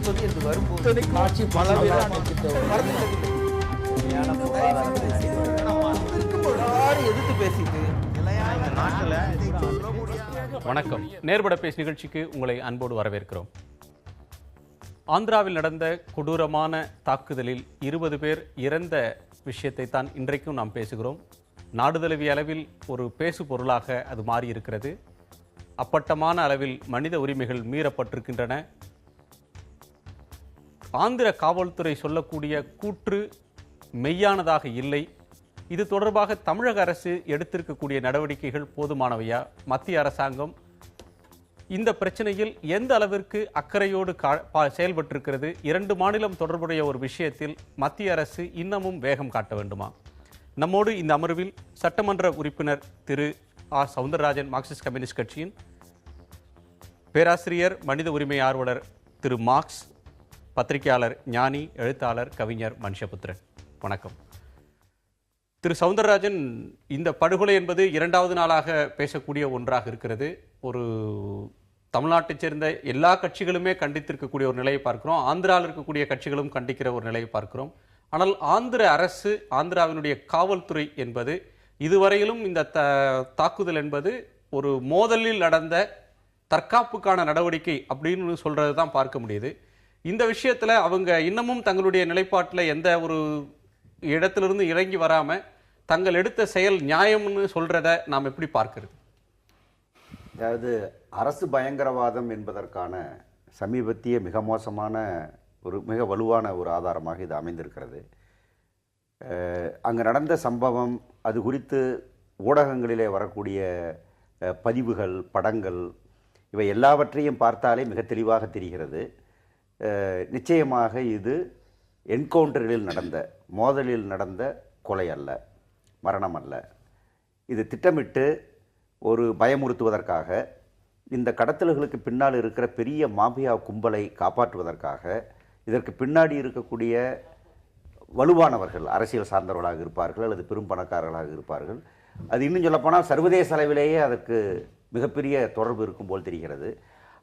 சொல்லி என்று வரும்போது ஆட்சி பல எதிர்த்து பேசிட்டு வணக்கம். நேர்பட பேச்சு நிகழ்ச்சிக்கு உங்களை அன்போடு வரவேற்கிறோம். ஆந்திராவில் நடந்த கொடூரமான தாக்குதலில் 20 பேர் இறந்த விஷயத்தை தான் இன்றைக்கும் நாம் பேசுகிறோம். நாடுதழுவிய அளவில் ஒரு பேசு பொருளாக அது மாறியிருக்கிறது. அப்பட்டமான அளவில் மனித உரிமைகள் மீறப்பட்டிருக்கின்றன. ஆந்திர காவல்துறை சொல்லக்கூடிய கூற்று மெய்யானதாக இல்லை. இது தொடர்பாக தமிழக அரசு எடுத்திருக்கக்கூடிய நடவடிக்கைகள் போதுமானவையா? மத்திய அரசாங்கம் இந்த பிரச்சனையில் எந்த அளவிற்கு அக்கறையோடு செயல்பட்டிருக்கிறது? 2 மாநிலம் தொடர்புடைய ஒரு விஷயத்தில் மத்திய அரசு இன்னமும் வேகம் காட்ட வேண்டுமா? நம்மோடு இந்த அமர்வில் சட்டமன்ற உறுப்பினர் திரு ஆர் சவுந்தரராஜன், மார்க்சிஸ்ட் கம்யூனிஸ்ட் கட்சியின் பேராசிரியர், மனித உரிமை ஆர்வலர் திரு மார்க்ஸ், பத்திரிகையாளர் ஞானி, எழுத்தாளர் கவிஞர் மனுஷபுத்திரன். வணக்கம். திரு சவுந்தரராஜன், இந்த படுகொலை என்பது 2வது நாளாக பேசக்கூடிய ஒன்றாக இருக்கிறது. ஒரு தமிழ்நாட்டைச் சேர்ந்த எல்லா கட்சிகளுமே கண்டித்திருக்கக்கூடிய ஒரு நிலையை பார்க்கிறோம். ஆந்திராவில் இருக்கக்கூடிய கட்சிகளும் கண்டிக்கிற ஒரு நிலையை பார்க்கிறோம். ஆனால் ஆந்திர அரசு, ஆந்திராவினுடைய காவல்துறை என்பது இதுவரையிலும் இந்த தாக்குதல் என்பது ஒரு மோதலில் நடந்த தற்காப்புக்கான நடவடிக்கை அப்படின்னு சொல்றது தான் பார்க்க முடியுது. இந்த விஷயத்துல அவங்க இன்னமும் தங்களுடைய நிலைப்பாட்டில் எந்த ஒரு இடத்திலிருந்து இறங்கி வராம தங்கள் எடுத்த செயல் நியாயம்னு சொல்றத நாம் எப்படி பார்க்கிறது? அதாவது அரசு பயங்கரவாதம் என்பதற்கான சமீபத்திய மிக மோசமான மிக வலுவான ஒரு ஆதாரமாக இது அமைந்திருக்கிறது. அங்கு நடந்த சம்பவம், அது குறித்து ஊடகங்களிலே வரக்கூடிய பதிவுகள், படங்கள், இவை எல்லாவற்றையும் பார்த்தாலே மிக தெளிவாக தெரிகிறது. நிச்சயமாக இது என்கவுண்டரில் நடந்த, மோதலில் நடந்த கொலை அல்ல, மரணம் அல்ல. இது திட்டமிட்டு ஒரு பயமுறுத்துவதற்காக, இந்த கடத்தல்களுக்கு பின்னால் இருக்கிற பெரிய மாபியா கும்பலை காப்பாற்றுவதற்காக, இதற்கு பின்னாடி இருக்கக்கூடிய வலுவானவர்கள், அரசியல் சார்ந்தவர்களாக இருப்பார்கள் அல்லது பெரும் பணக்காரர்களாக இருப்பார்கள். அது இன்னும் சொல்லப்போனால் சர்வதேச அளவிலேயே அதற்கு மிகப்பெரிய தொடர்பு இருக்கும் போல் தெரிகிறது.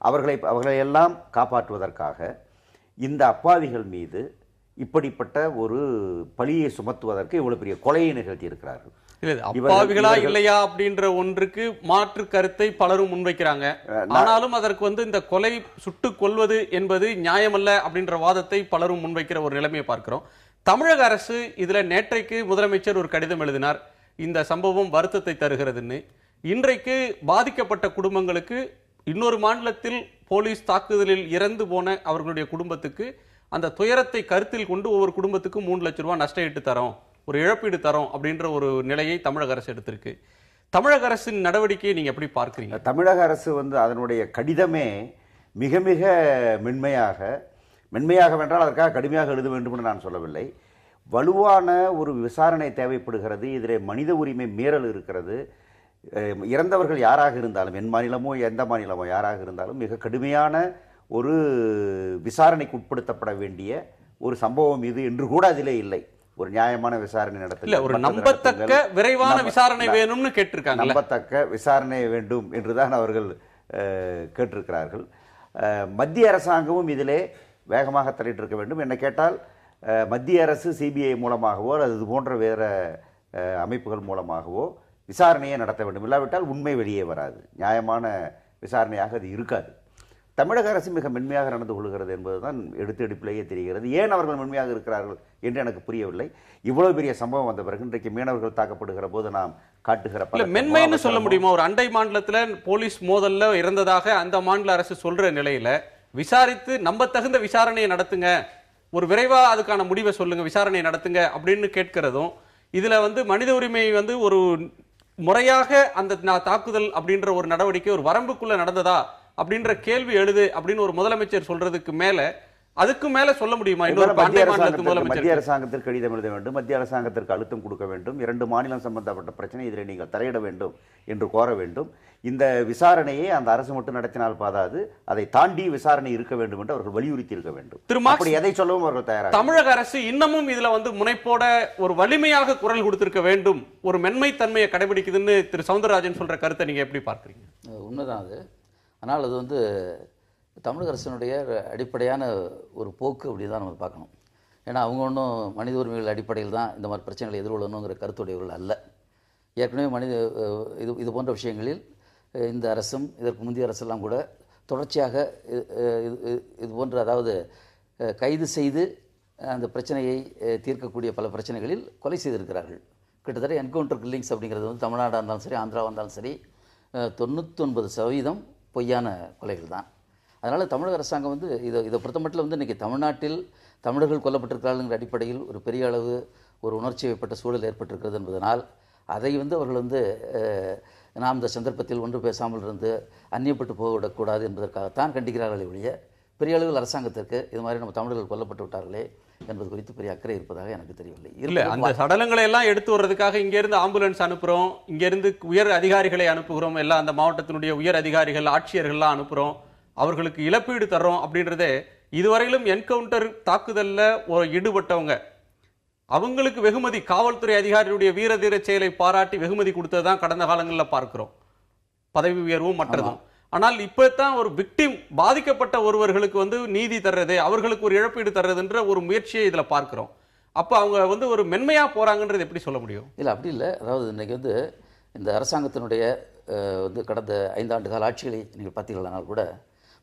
அவர்களையெல்லாம் காப்பாற்றுவதற்காக இந்த அப்பாவிகள் மீது இப்படிப்பட்ட ஒரு பழியை சுமத்துவதற்கு இவ்வளவு பெரிய கொலையை நிகழ்த்தி இருக்கிறார்கள். அப்பாவிகளா இல்லையா அப்படின்ற ஒன்றுக்கு மாற்று கருத்தை பலரும் முன்வைக்கிறாங்க. ஆனாலும் அதற்கு இந்த கொலை, சுட்டு கொல்வது என்பது நியாயமல்ல அப்படின்ற வாதத்தை பலரும் முன்வைக்கிற ஒரு நிலைமையை பார்க்கிறோம். தமிழக அரசு இதுல நேற்றைக்கு முதலமைச்சர் ஒரு கடிதம் எழுதினார், இந்த சம்பவம் வருத்தத்தை தருகிறதுன்னு. இன்றைக்கு பாதிக்கப்பட்ட குடும்பங்களுக்கு, இன்னொரு மாநிலத்தில் போலீஸ் தாக்குதலில் இறந்து போன அவர்களுடைய குடும்பத்துக்கு அந்த துயரத்தை கருத்தில் கொண்டு ஒவ்வொரு குடும்பத்துக்கும் 3 லட்சம் ரூபாய் நஷ்ட ஈட்டு தரோம், ஒரு இழப்பீடு தரோம் அப்படின்ற ஒரு நிலையை தமிழக அரசு எடுத்திருக்கு. தமிழக அரசின் நடவடிக்கையை நீங்க எப்படி பார்க்கிறீங்க? தமிழக அரசு அதனுடைய கடிதமே மிக மிக மென்மையாக வென்றால் அதற்காக கடுமையாக எழுத வேண்டும் என்று நான் சொல்லவில்லை. வலுவான ஒரு விசாரணை தேவைப்படுகிறது. இதில் மனித உரிமை மீறல் இருக்கிறது. இறந்தவர்கள் யாராக இருந்தாலும், என் மாநிலமோ எந்த மாநிலமோ யாராக இருந்தாலும் மிக கடுமையான ஒரு விசாரணைக்கு உட்படுத்தப்பட வேண்டிய ஒரு சம்பவம் இது என்று கூட அதிலே இல்லை. ஒரு நியாயமான விசாரணை நடத்த, ஒரு நம்பத்தக்க விரைவான விசாரணை வேணும்னு கேட்டிருக்காங்க. நம்பத்தக்க விசாரணை வேண்டும் என்றுதான் அவர்கள் கேட்டிருக்கிறார்கள். மத்திய அரசாங்கமும் இதிலே வேகமாக தலையிட்டிருக்க வேண்டும். என்ன கேட்டால், மத்திய அரசு சிபிஐ மூலமாகவோ அல்லது இது போன்ற வேறு அமைப்புகள் மூலமாகவோ விசாரணையை நடத்த வேண்டும். இல்லாவிட்டால் உண்மை வெளியே வராது, நியாயமான விசாரணையாக அது இருக்காது. தமிழக அரசு மிக மென்மையாக நடந்து கொள்கிறது என்பதுதான் எடுப்பிலேயே தெரிகிறது. ஏன் அவர்கள் மென்மையாக இருக்கிறார்கள் என்று எனக்கு புரியவில்லை. இவ்வளவு பெரிய சம்பவம் வந்த பிறகு இன்றைக்கு மீனவர்கள் தாக்கப்படுகிற போது நாம் காட்டுகிற மென்மைன்னு சொல்ல முடியுமா? ஒரு அண்டை மாநிலத்தில் போலீஸ் மோதல்ல இறந்ததாக அந்த மாநில அரசு சொல்ற நிலையில விசாரித்து நம்பத்தகுந்த விசாரணையை நடத்துங்க, ஒரு விரைவா அதுக்கான முடிவை சொல்லுங்க, விசாரணையை நடத்துங்க அப்படின்னு கேட்கிறதும், இதுல மனித உரிமை ஒரு முறையாக அந்த தாக்குதல் அப்படின்ற ஒரு நடவடிக்கை ஒரு வரம்புக்குள்ள நடந்ததா அப்படின்ற கேள்வி எழுது அப்படின்னு ஒரு முதலமைச்சர் சொல்றதுக்கு மேல அதுக்கு மேல சொல்ல முடியுமா? மத்திய அரசாங்கத்திற்கு கடிதம் எழுத வேண்டும், மத்திய அரசாங்கத்திற்கு அழுத்தம் கொடுக்க வேண்டும், 2 மாநிலம் சம்பந்தப்பட்ட பிரச்சனை இதில் நீங்கள் தலையிட வேண்டும் என்று கோர வேண்டும். இந்த விசாரணையை அந்த அரசு மட்டும் நடத்தினால் பாதாது, அதை தாண்டி விசாரணை இருக்க வேண்டும் என்று அவர்கள் வலியுறுத்தி இருக்க வேண்டும். அப்படி எதை சொல்லவும் அவர்கள் தயாராக. தமிழக அரசு இன்னமும் இதுல முனைப்போட ஒரு வலிமையாக குரல் கொடுத்திருக்க வேண்டும், ஒரு மென்மை தன்மையை கடைபிடிக்குதுன்னு திரு சவுந்தரராஜன் சொல்ற கருத்தை நீங்க எப்படி பார்க்குறீங்க? உண்மைதான் அது. ஆனால் அது தமிழக அரசினுடைய அடிப்படையான ஒரு போக்கு அப்படி தான் நம்ம பார்க்கணும். ஏன்னா அவங்க ஒன்றும் மனித உரிமைகள் அடிப்படையில் தான் இந்த மாதிரி பிரச்சனைகளை எதிர்கொள்ளணுங்கிற கருத்துடையவர்கள் அல்ல. ஏற்கனவே இது போன்ற விஷயங்களில் இந்த அரசும் இதற்கு முந்தைய அரசெல்லாம் கூட தொடர்ச்சியாக இது போன்ற, அதாவது கைது செய்து அந்த பிரச்சனையை தீர்க்கக்கூடிய பல பிரச்சனைகளில் கொலை செய்திருக்கிறார்கள். கிட்டத்தட்ட என்கவுண்டர் கில்லிங்ஸ் அப்படிங்கிறது வந்து தமிழ்நாடாக இருந்தாலும் சரி, ஆந்திராவாக இருந்தாலும் சரி, 99% பொய்யான கொலைகள் தான். அதனால் தமிழக அரசாங்கம் வந்து இதை பொறுத்த மட்டும் வந்து இன்றைக்கி தமிழ்நாட்டில் தமிழர்கள் கொல்லப்பட்டிருக்கிறார்கள்ங்கிற அடிப்படையில் ஒரு பெரிய அளவு ஒரு உணர்ச்சி வயப்பட்ட சூழல் ஏற்பட்டிருக்கிறது என்பதனால் அதை வந்து அவர்கள் வந்து நாம் இந்த சந்தர்ப்பத்தில் ஒன்று பேசாமல் இருந்து அந்நியப்பட்டு போய்விடக்கூடாது என்பதற்காகத்தான் கண்டிக்கிறார்களே ஒழிய பெரிய அளவில் அரசாங்கத்திற்கு இது மாதிரி நம்ம தமிழர்கள் கொல்லப்பட்டு விட்டார்களே என்பது குறித்து பெரிய அக்கறை இருப்பதாக எனக்கு தெரியவில்லை. இல்லை, அந்த சடலங்களை எல்லாம் எடுத்து வர்றதுக்காக இங்கேருந்து ஆம்புலன்ஸ் அனுப்புகிறோம், இங்கேருந்து உயர் அதிகாரிகளை அனுப்புகிறோம், எல்லாம் அந்த மாவட்டத்தினுடைய உயர் அதிகாரிகள் ஆட்சியர்கள்லாம் அனுப்புகிறோம், அவர்களுக்கு இழப்பீடு தர்றோம் அப்படின்றதே இதுவரையிலும் என்கவுண்டர் தாக்குதலில் ஈடுபட்டவங்க அவங்களுக்கு வெகுமதி, காவல்துறை அதிகாரியுடைய வீரதீர செயலை பாராட்டி வெகுமதி கொடுத்தது தான் கடந்த காலங்களில் பார்க்கிறோம், பதவி உயர்வும் மற்றதும். ஆனால் இப்பதான் ஒரு விக்டிம், பாதிக்கப்பட்ட ஒருவர்களுக்கு வந்து நீதி தர்றது, அவர்களுக்கு ஒரு இழப்பீடு தர்றதுன்ற ஒரு முயற்சியை இதில் பார்க்கிறோம். அப்போ அவங்க வந்து ஒரு மென்மையாக போகிறாங்கன்றது எப்படி சொல்ல முடியும்? இல்லை, அப்படி இல்லை. அதாவது இன்றைக்கி வந்து இந்த அரசாங்கத்தினுடைய வந்து கடந்த 5 ஆண்டு கால ஆட்சிகளை நீங்கள் பார்த்தீங்களானால் கூட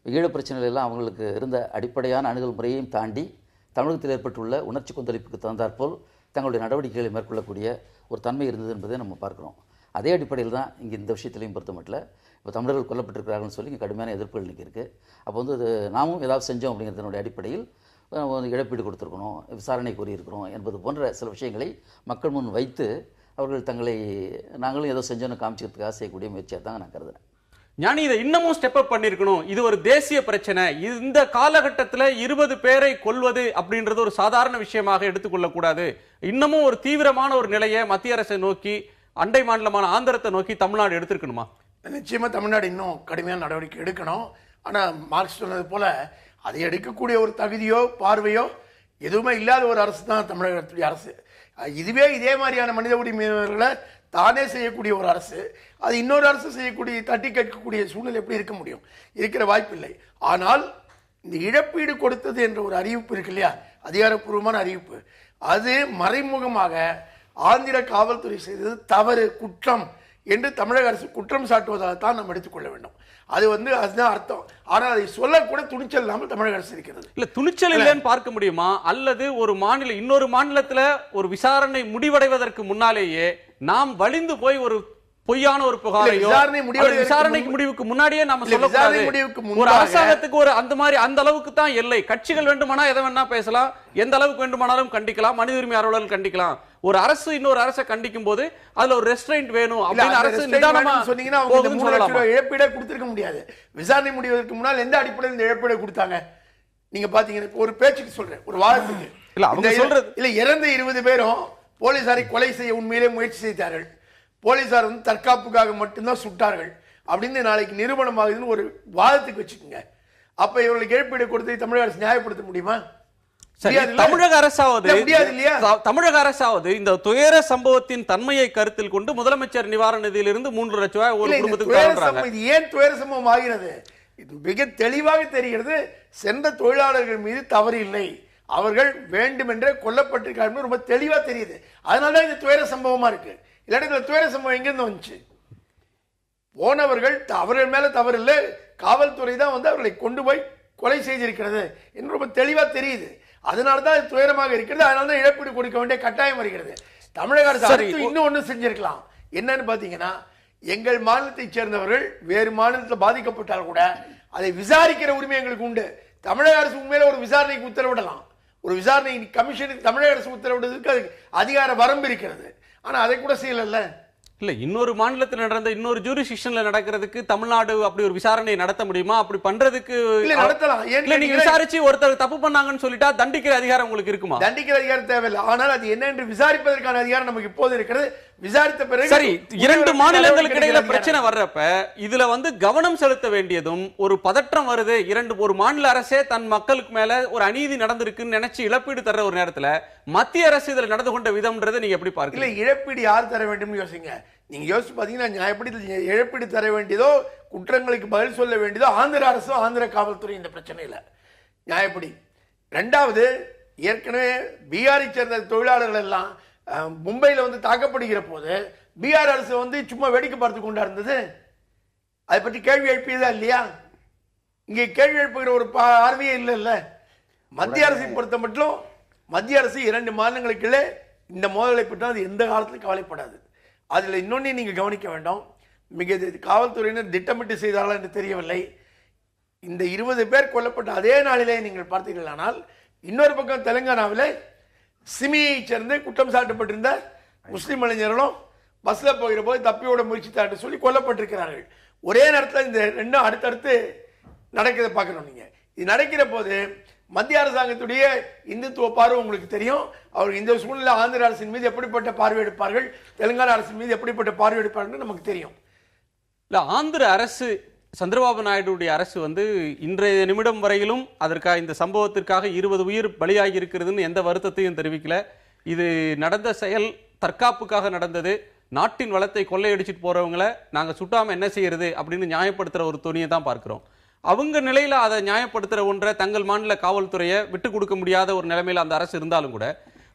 ஈழப் பிரச்சனைகளெல்லாம் அவங்களுக்கு இருந்த அடிப்படையான அணுகல் முறையையும் தாண்டி தமிழகத்தில் ஏற்பட்டுள்ள உணர்ச்சி கொந்தளிப்புக்கு தகுந்தாற்போல் தங்களுடைய நடவடிக்கைகளை மேற்கொள்ளக்கூடிய ஒரு தன்மை இருந்தது என்பதை நம்ம பார்க்குறோம். அதே அடிப்படையில் தான் இங்கே இந்த விஷயத்திலையும் பொறுத்த மட்டும் இப்போ தமிழர்கள் கொல்லப்பட்டிருக்கிறார்கள்னு சொல்லி இங்கே கடுமையான எதிர்ப்புகள் இன்றைக்கி இருக்குது. அப்போ வந்து நாமும் ஏதாவது செஞ்சோம் அப்படிங்கிறதுனுடைய அடிப்படையில் இழப்பீடு கொடுத்துருக்கணும், விசாரணை கோரியிருக்கிறோம் என்பது போன்ற சில விஷயங்களை மக்கள் முன் வைத்து அவர்கள் தங்களை நாங்களும் ஏதோ செஞ்சோன்னு காமிச்சிக்கிறதுக்காக செய்யக்கூடிய முயற்சியாக தாங்க நான் கருதுறேன். ஞானி, இதை இன்னமும் ஸ்டெப் அப் பண்ணிருக்கணும். இது ஒரு தேசிய பிரச்சனை. இந்த காலகட்டத்தில் 20 பேரை கொல்வது அப்படின்றது ஒரு சாதாரண விஷயமாக எடுத்துக்கொள்ளக்கூடாது. இன்னமும் ஒரு தீவிரமான ஒரு நிலையை மத்திய அரசை நோக்கி, அண்டை மாநிலமான ஆந்திரத்தை நோக்கி தமிழ்நாடு எடுத்திருக்கணுமா? நிச்சயமா தமிழ்நாடு இன்னும் கடுமையான நடவடிக்கை எடுக்கணும். ஆனால் மார்க்ஸ் சொன்னது போல அதை எடுக்கக்கூடிய ஒரு தகுதியோ பார்வையோ எதுவுமே இல்லாத ஒரு அரசு தான் தமிழகத்துடைய அரசு. இதுவே இதே மாதிரியான மனித உரிமைகளை தானே செய்யக்கூடிய ஒரு அரசு, அது இன்னொரு அரசு செய்யக்கூடிய தட்டி கேட்கக்கூடிய சூழ்நிலை எப்படி இருக்க முடியும்? இருக்கிற வாய்ப்பில்லை. ஆனால் இந்த இழப்பீடு கொடுத்தது என்ற ஒரு அறிவிப்பு இருக்கு இல்லையா, அதிகாரப்பூர்வமான அறிவிப்பு, அது மறைமுகமாக ஆந்திர காவல்துறை செய்தது தவறு, குற்றம் என்று தமிழக அரசு குற்றம் சாட்டுவதாகத்தான் நாம் எடுத்துக்கொள்ள வேண்டும். அது வந்து அதுதான் அர்த்தம். ஆனால் அதை சொல்லக்கூட துணிச்சல் இல்லாமல் தமிழக அரசு இருக்கிறது. இல்ல, துணிச்சல் இல்லைன்னு பார்க்க முடியுமா? அல்லது ஒரு மாநிலம் இன்னொரு மாநிலத்துல ஒரு விசாரணை முடிவடைவதற்கு முன்னாலேயே நாம் வலிந்து போய் ஒரு பொய்யான ஒரு புகாரையோ விசாரணைக்கு முடிவுக்கு முன்னாடியே நாம சொல்லக்கூடாது. ஒரு அரசாங்கத்துக்கு ஒரு அந்த அளவுக்கு தான் எல்லை. கட்சிகள் வேண்டுமானா எதை வேணா பேசலாம், எந்த அளவுக்கு வேண்டுமானாலும் கண்டிக்கலாம், மனித உரிமை ஆர்வலர்கள் கண்டிக்கலாம். ஒரு அரசு இன்னொரு அரசை கண்டிக்கும் போது அதுல ஒரு ரெஸ்ட்ரெயின்ட் வேணும் அப்படின்னு அரசு நிதானமா சொன்னீங்கன்னா அவங்க 3 லட்சம் ரூபாய் இழப்பீடே கொடுத்திருக்க முடியாது. விசாரணை முடிவதற்கு முன்னால் எந்த அடிப்படையில் இந்த இழப்பீடை கொடுத்தாங்க நீங்க பாத்தீங்கன்னா? ஒரு பேச்சுக்கு சொல்றேன், ஒரு வாரத்துக்கு இல்ல அவங்க சொல்றது இல்ல, இறந்த 20 பேரும் போலீசாரை கொலை செய்ய உண்மையிலே முயற்சி செய்தார்கள். போலீசார் வந்து தற்காப்புக்காக மட்டும்தான் சுட்டார்கள் அப்படின்னு நாளைக்கு நிரூபணம் ஆகுதுன்னு ஒரு வாதத்துக்கு வச்சுக்கோங்க. அப்ப இவர்களுக்கு இழப்பீடு கொடுத்து தமிழக அரசு நியாயப்படுத்த முடியுமா? தமிழக அரசாவது இந்த துயர சம்பவத்தின் தன்மையை கருத்தில் கொண்டு முதலமைச்சர் நிவாரண நிதியிலிருந்து 3 லட்சம் ரூபாய் ஒரு குடும்பத்துக்கு. இது ஏன் துயர சம்பவம் ஆகிறது? இது மிக தெளிவாக தெரிகிறது. சென்ற தொழிலாளர்கள் மீது தவறு இல்லை, அவர்கள் வேண்டுமென்றே கொல்லப்பட்டிருக்காங்க, ரொம்ப தெளிவா தெரியுது. அதனாலதான் இது துயர சம்பவமா இருக்கு. இல்லாட்டி துயர சம்பவம் எங்கிருந்து வந்துச்சு? போனவர்கள் அவர்கள் மேல தவறு இல்லை, காவல்துறை தான் வந்து அவர்களை கொண்டு போய் கொலை செய்திருக்கிறது என்று ரொம்ப தெளிவா தெரியுது. அதனாலதான் இது துயரமாக இருக்கிறது. அதனாலதான் இழப்பீடு கொடுக்க வேண்டிய கட்டாயம் வருகிறது. தமிழக அரசு இன்னும் ஒண்ணு செஞ்சிருக்கலாம். என்னன்னு பாத்தீங்கன்னா, எங்கள் மாநிலத்தை சேர்ந்தவர்கள் வேறு மாநிலத்தில் பாதிக்கப்பட்டால் கூட அதை விசாரிக்கிற உரிமை எங்களுக்கு உண்டு. தமிழக அரசு உண்மையில ஒரு விசாரணைக்கு உத்தரவிடலாம். ஒரு விசாரணை கமிஷனுக்கு தமிழக அரசு உத்தரவிடுவதற்கு அதுக்கு அதிகார வரம்பு இருக்கிறது. ஆனா அதை கூட செய்யல. இல்ல, இன்னொரு மாநிலத்தில் நடந்த இன்னொரு ஜூரிஸ்டிக்ஷன்ல நடக்கிறதுக்கு தமிழ்நாடு அப்படி ஒரு விசாரணை நடத்த முடியுமா? அப்படி பண்றதுக்கு நடத்தலாம். நீங்க விசாரிச்சு ஒருத்தர் தப்பு பண்ணாங்கன்னு சொல்லிட்டா தண்டிக்கிற அதிகாரம் உங்களுக்கு இருக்குமா? தண்டிக்கிற அதிகாரம் தேவையில்லை. ஆனால் அது என்ன என்று விசாரிப்பதற்கான அதிகாரம் நமக்கு இப்போது இருக்கிறது. விசாரித்த பிறகு சரி, 2 மாநிலங்களுக்கு இடையில பிரச்சனை வர்றப்ப இதுல வந்து கவனம் செலுத்த வேண்டியதும், ஒரு பதற்றம் வருது, ஒரு மாநில அரசே தன் மக்களுக்கு மேல ஒரு அநீதி நடந்திருக்குன்னு நினைச்சு இழப்பீடு தர ஒரு நேரத்துல மத்திய அரசு இதுல நடந்து கொண்ட விதம்ன்றது நீங்க எப்படி பார்க்கல? இழப்பீடு யார் தர வேண்டும் யோசிங்க. நீங்க யோசிச்சு பார்த்தீங்கன்னா நியாயப்படி இழப்பீடு தர வேண்டியதோ குற்றங்களுக்கு பதில் சொல்ல வேண்டியதோ ஆந்திர அரசோ ஆந்திர காவல்துறை இந்த பிரச்சனையில் நியாயப்படி. ரெண்டாவது, ஏற்கனவே பீகாரை சேர்ந்த தொழிலாளர்கள் எல்லாம் மும்பையில் வந்து தாக்கப்படுகிற போது பீகார் அரசு வந்து சும்மா வேடிக்கை பார்த்து கொண்டா இருந்தது. அதை பற்றி கேள்வி எழுப்பியதா இல்லையா? இங்கே கேள்வி எழுப்புகிற ஒரு பார்வையே இல்லைல்ல. மத்திய அரசை பொறுத்த மட்டும் மத்திய அரசு 2 மாநிலங்களுக்குள்ளே இந்த மோதலை பற்றி அது எந்த காலத்திலும் கவலைப்படாது. அதில் இன்னொன்று நீங்கள் கவனிக்க வேண்டும், மிக காவல்துறையினர் திட்டமிட்டு செய்தார்கள் என்று தெரியவில்லை. இந்த 20 பேர் கொல்லப்பட்ட அதே நாளிலே நீங்கள் பார்த்தீர்களானால் இன்னொரு பக்கம் தெலுங்கானாவில் சிமியை சேர்ந்து குற்றம் சாட்டப்பட்டிருந்த முஸ்லிம் இளைஞர்களும் பஸ்ல போகிற போது தப்பியோட முயற்சித்தாட்டு சொல்லி கொல்லப்பட்டிருக்கிறார்கள். ஒரே நேரத்தில் இந்த 2 அடுத்தடுத்து நடக்கிறத பார்க்கணும். நீங்க இது நடக்கிற போது மத்திய அரசாங்கத்துடைய இந்துத்துவ பார்வை உங்களுக்கு தெரியும். அவர்கள் இந்த சூழ்நிலை ஆந்திர அரசின் மீது எப்படிப்பட்ட பார்வை எடுப்பார்கள், தெலுங்கானா அரசின் மீது எப்படிப்பட்ட பார்வை எடுப்பார்கள் நமக்கு தெரியும். இல்ல, ஆந்திர அரசு சந்திரபாபு நாயுடுடைய அரசு வந்து இன்றைய நிமிடம் வரையிலும் அதற்காக இந்த சம்பவத்திற்காக 20 உயிர் பலியாகி இருக்கிறதுன்னு எந்த வருத்தத்தையும் தெரிவிக்கல. இது நடந்த செயல் தற்காப்புக்காக நடந்தது, நாட்டின் வளத்தை கொள்ளையடிச்சிட்டு போறவங்களை நாங்க சுட்டாம என்ன செய்யறது அப்படின்னு நியாயப்படுத்துற ஒரு துணியை தான் பார்க்கிறோம். அவங்க நிலையில அதை நியாயப்படுத்துற ஒன்றை தங்கள் மாநில காவல்துறையை விட்டு கொடுக்க முடியாத ஒரு நிலைமையில அந்த அரசு இருந்தாலும் கூட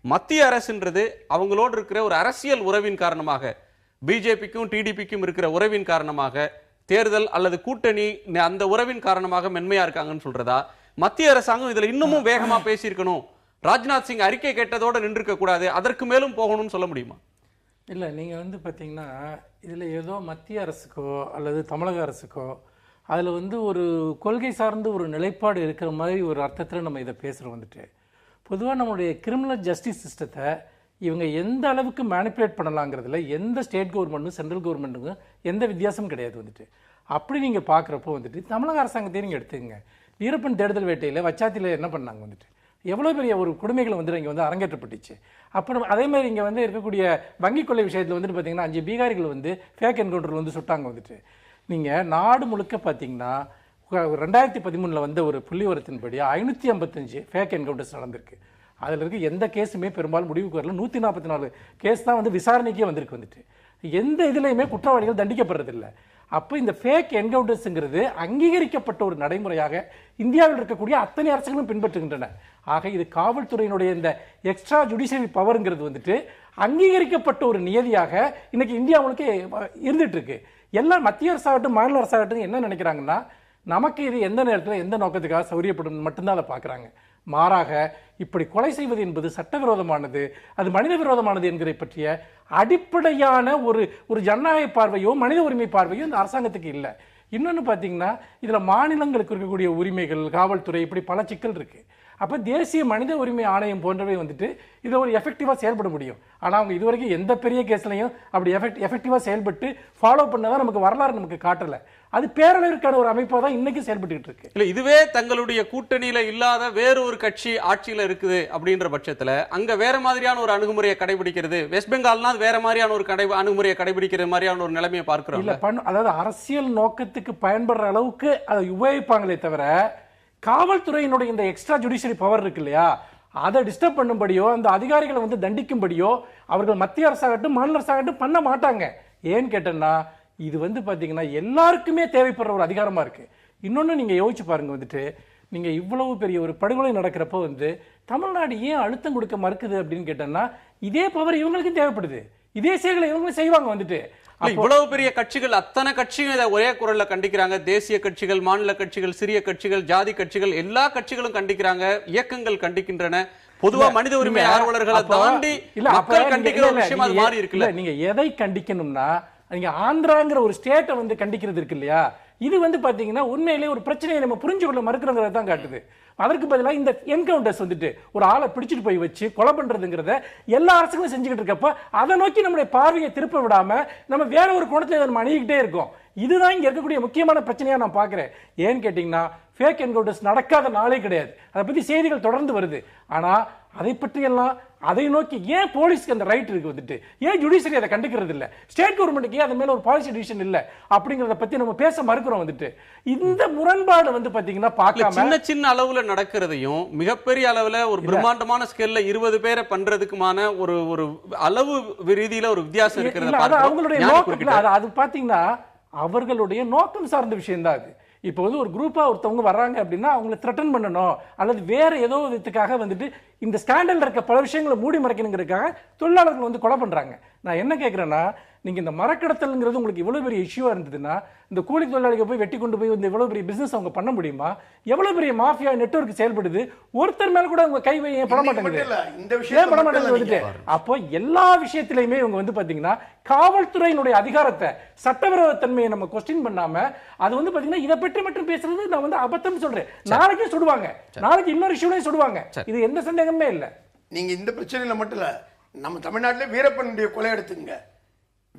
மத்திய அரசுன்றது அவங்களோடு இருக்கிற ஒரு அரசியல் உறவின் காரணமாக, பிஜேபிக்கும் டிடிபிக்கும் இருக்கிற உறவின் காரணமாக, தேர்தல் அல்லது கூட்டணி அந்த உறவின் காரணமாக மென்மையா இருக்காங்கன்னு சொல்றதா? மத்திய அரசாங்கம் இதுல இன்னமும் வேகமா பேசியிருக்கணும், ராஜ்நாத் சிங் அறிக்கை கேட்டதோட நின்றுக்க கூடாது, அதற்கு மேலும் போகணும்னு சொல்ல முடியுமா? இல்லை, நீங்கள் வந்து பார்த்தீங்கன்னா இதில் ஏதோ மத்திய அரசுக்கோ அல்லது தமிழக அரசுக்கோ அதில் வந்து ஒரு கொள்கை சார்ந்து ஒரு நிலைப்பாடு இருக்கிற மாதிரி ஒரு அர்த்தத்தில் நம்ம இதை பேசுகிறோம். வந்துட்டு பொதுவாக நம்மளுடைய கிரிமினல் ஜஸ்டிஸ் சிஸ்டத்தை இவங்க எந்த அளவுக்கு மேனிப்புலேட் பண்ணலாங்கிறதுல எந்த ஸ்டேட் கவர்மெண்ட்டும் சென்ட்ரல் கவர்மெண்ட்டுக்கும் எந்த வித்தியாசமும் கிடையாது. வந்துட்டு அப்படி நீங்கள் பார்க்குறப்போ வந்துட்டு தமிழக அரசாங்கத்தையும் நீங்கள் எடுத்துக்கங்க. வீரப்பன் தேடுதல் வேட்டையில் வச்சாத்தியில் என்ன பண்ணாங்க, வந்துட்டு எவ்வளோ பெரிய ஒரு கொடுமைகள் வந்து இங்கே வந்து அரங்கேற்றப்பட்டுச்சு. அப்புறம் அதே மாதிரி இங்கே வந்து இருக்கக்கூடிய வங்கி கொள்ளை விஷயத்தில் வந்துட்டு பார்த்தீங்கன்னா 5 பீகாரிகள் வந்து ஃபேக் என்கவுண்டர் வந்து சுட்டாங்க. வந்துட்டு நீங்கள் நாடு முழுக்க பார்த்தீங்கன்னா 2013 வந்த ஒரு புள்ளிவரத்தின்படி 555 ஃபேக் என்கவுண்டர்ஸ் நடந்திருக்கு. அதில் இருக்க எந்த கேஸுமே பெரும்பாலும் முடிவுக்கு வரல. 144 கேஸ் தான் வந்து விசாரணைக்கே வந்திருக்கு. வந்துட்டு எந்த இதுலையுமே குற்றவாளிகள் தண்டிக்கப்படுறதில்லை. அப்போ இந்த ஃபேக் என்கவுண்டர்ஸுங்கிறது அங்கீகரிக்கப்பட்ட ஒரு நடைமுறையாக இந்தியாவில் இருக்கக்கூடிய அத்தனை அரசுகளும் பின்பற்றுகின்றன. ஆக இது காவல்துறையினுடைய இந்த எக்ஸ்ட்ரா ஜுடிஷியரி பவர்ங்கிறது வந்துட்டு அங்கீகரிக்கப்பட்ட ஒரு நியதியாக இன்னைக்கு இந்தியா முழுக்க இருந்துட்டு இருக்கு. எல்லாம் மத்திய அரசாகட்டும் மாநில அரசாகட்டும் என்ன நினைக்கிறாங்கன்னா, நமக்கு இது எந்த நேரத்தில் எந்த நோக்கத்துக்காக சௌரியப்படும் மட்டும்தான் அதை பார்க்குறாங்க. மாறாக இப்படி கொலை செய்வது என்பது சட்டவிரோதமானது, அது மனித விரோதமானது என்கிறதை பற்றிய அடிப்படையான ஒரு ஜனநாயக பார்வையோ மனித உரிமை பார்வையோ இந்த அரசாங்கத்துக்கு இல்லை. இன்னொன்று பார்த்தீங்கன்னா இதில் மாநிலங்களுக்கு இருக்கக்கூடிய உரிமைகள், காவல்துறை, இப்படி பல சிக்கல் இருக்கு. அப்போ தேசிய மனித உரிமை ஆணையம் போன்றவை வந்துட்டு இதை ஒரு எஃபெக்டிவாக செயல்பட முடியும். ஆனால் அவங்க இதுவரைக்கும் எந்த பெரிய கேஸ்லையும் அப்படி எஃபெக்டிவாக செயல்பட்டு ஃபாலோ பண்ணதான் நமக்கு வரலாறு நமக்கு காட்டலை. அது பேரளவிற்கான ஒரு அமைப்பாக தான் இன்னைக்கு செயல்பட்டு இருக்கு. இல்லை, இதுவே தங்களுடைய கூட்டணியில இல்லாத வேற ஒரு கட்சி ஆட்சியில் இருக்குது அப்படின்ற பட்சத்தில் அங்க வேற மாதிரியான ஒரு அணுகுமுறையை கடைபிடிக்கிறது, வெஸ்ட் பெங்கால்னா வேற மாதிரியான ஒரு அணுகுமுறையை கடைபிடிக்கிற மாதிரியான ஒரு நிலைமையை பார்க்கிறோம். இல்லை, அதாவது அரசியல் நோக்கத்துக்கு பயன்படுற அளவுக்கு அதை உபயோகிப்பாங்களே தவிர காவல்துறையினுடைய இந்த எக்ஸ்ட்ரா ஜுடிஷியரி பவர் இருக்கு இல்லையா, அதை டிஸ்டர்ப் பண்ணும்படியோ அந்த அதிகாரிகளை வந்து தண்டிக்கும்படியோ அவர்கள் மத்திய அரசாகட்டும் மாநில அரசாகட்டும் பண்ண மாட்டாங்க. ஏன்னு கேட்டேன்னா இது வந்து பார்த்தீங்கன்னா எல்லாருக்குமே தேவைப்படுற ஒரு அதிகாரமா இருக்கு. இன்னொன்று நீங்க யோசிச்சு பாருங்க, வந்துட்டு நீங்க இவ்வளவு பெரிய ஒரு படுகொலை நடக்கிறப்போ வந்து தமிழ்நாடு ஏன் அழுத்தம் கொடுக்க மறுக்குது அப்படின்னு கேட்டோம்னா இதே பவர் இவங்களுக்கும் தேவைப்படுது, இதே செயல்களை இவங்களும் செய்வாங்க. வந்துட்டு இவ்வளவு பெரிய கட்சிகள் அத்தனை கட்சியும் இதை ஒரே குரல்ல கண்டிக்கிறாங்க. தேசிய கட்சிகள், மாநில கட்சிகள், சிறிய கட்சிகள், ஜாதி கட்சிகள், எல்லா கட்சிகளும் கண்டிக்கிறாங்க, இயக்கங்கள் கண்டிக்கின்றன. பொதுவா மனித உரிமை ஆர்வலர்களை தாண்டி மக்கள் கண்டிக்கிற ஒரு விஷயம் அது மாறி இருக்குல்ல. நீங்க எதை கண்டிக்கணும்னா நீங்க ஆந்திராங்கிற ஒரு ஸ்டேட்டை வந்து கண்டிக்கிறது இருக்கு இல்லையா, இது வந்து பாத்தீங்கன்னா உண்மையிலேயே ஒரு பிரச்சனையை நம்ம புரிஞ்சு கொள்ள மறுக்கிறத தான் காட்டுது. அதற்கு பதிலாக இந்த என்கவுண்டர்ஸ் வந்துட்டு ஒரு ஆளை பிடிச்சிட்டு போய் வச்சு கொலை பண்றதுங்கிறத எல்லா அரசுகளும் செஞ்சுக்கிட்டு இருக்கப்ப அதை நோக்கி நம்மளுடைய பார்வையை திருப்ப விடாம நம்ம வேற ஒரு கோணத்தில் நம்ம அணுகிக்கிட்டே இருக்கோம். இதுதான் இங்க இருக்கக்கூடிய முக்கியமான பிரச்சனையா நான் பாக்குறேன். ஏன்னு கேட்டீங்கன்னா ஃபேக் என்கவுண்டர்ஸ் நடக்காத நாளே கிடையாது. அதை பத்தி செய்திகள் தொடர்ந்து வருது. ஆனா அதை பற்றியெல்லாம் அதை நோக்கி ஏன் போலீஸ்க்கு அந்த ரைட் இருக்கு வந்துட்டு, ஏன் ஜுடிஷியரி அதை கண்டுக்கிறது இல்ல, ஸ்டேட் கவர்மெண்ட்டுக்கு ஏன் அது மேல ஒரு பாலிசி டிசிஷன் இல்ல அப்படிங்கறத பத்தி நம்ம பேச மறுக்கிறோம் வந்துட்டு. இந்த முரண்பாடு வந்து பாத்தீங்கன்னா பார்க்காம சின்ன சின்ன அளவுல நடக்கிறதையும் மிகப்பெரிய அளவுல ஒரு பிரம்மாண்டமான ஸ்கேல்ல 20 பேரை பண்றதுக்குமான ஒரு ஒரு அளவு ரீதியில ஒரு வித்தியாசம் இருக்கிறத அவங்களுடைய நோக்கம் அது பாத்தீங்கன்னா அவர்களுடைய நோக்கம் சார்ந்த விஷயம் தான் அது. இப்போ வந்து ஒரு குரூப்பா ஒருத்தவங்க வர்றாங்க அப்படின்னா அவங்களை த்ரெட்டன் பண்ணணும் அல்லது வேற ஏதோ விதத்துக்காக வந்துட்டு இந்த ஸ்கேண்டல் இருக்க பல விஷயங்களை மூடி மறைக்கணுங்கிறதுக்காக தொழிலாளர்கள் வந்து கொலை பண்றாங்க. நான் என்ன கேட்கிறேன்னா, நீங்க இந்த மரக்கடத்தல்ங்கிறது உங்களுக்கு இவ்வளவு பெரிய இஷ்யூவா இருந்ததுன்னா இந்த கூலி தொழிலாளிகள் போய் வெட்டி கொண்டு போய் இந்த இவ்வளவு பெரிய பிசினஸ் அவங்க பண்ண முடியுமா? எவ்வளவு பெரிய மாஃபியா நெட்வொர்க் செயல்படுது. ஒருத்தர் மேல கூட அவங்க கை வைய பட மாட்டேங்குது. இந்த விஷயம் பட மாட்டேங்குது வந்துட்டு. அப்போ எல்லா விஷயத்திலையுமே இவங்க வந்து பாத்தீங்கன்னா காவல்துறையினுடைய அதிகாரத்தை சட்டவிரோத தன்மையை நம்ம கொஸ்டின் பண்ணாம அது வந்து பாத்தீங்கன்னா இதை பற்றி மட்டும் பேசுறது நான் வந்து அபத்தம் சொல்றேன். நாளைக்கு சுடுவாங்க, நாளைக்கு இன்னொரு இஷ்யூலையும் சுடுவாங்க, இது எந்த சந்தேகமே இல்லை. நீங்க இந்த பிரச்சனையில மட்டும் இல்ல, நம்ம தமிழ்நாட்டிலே வீரப்பனுடைய கொலை எடுத்துங்க.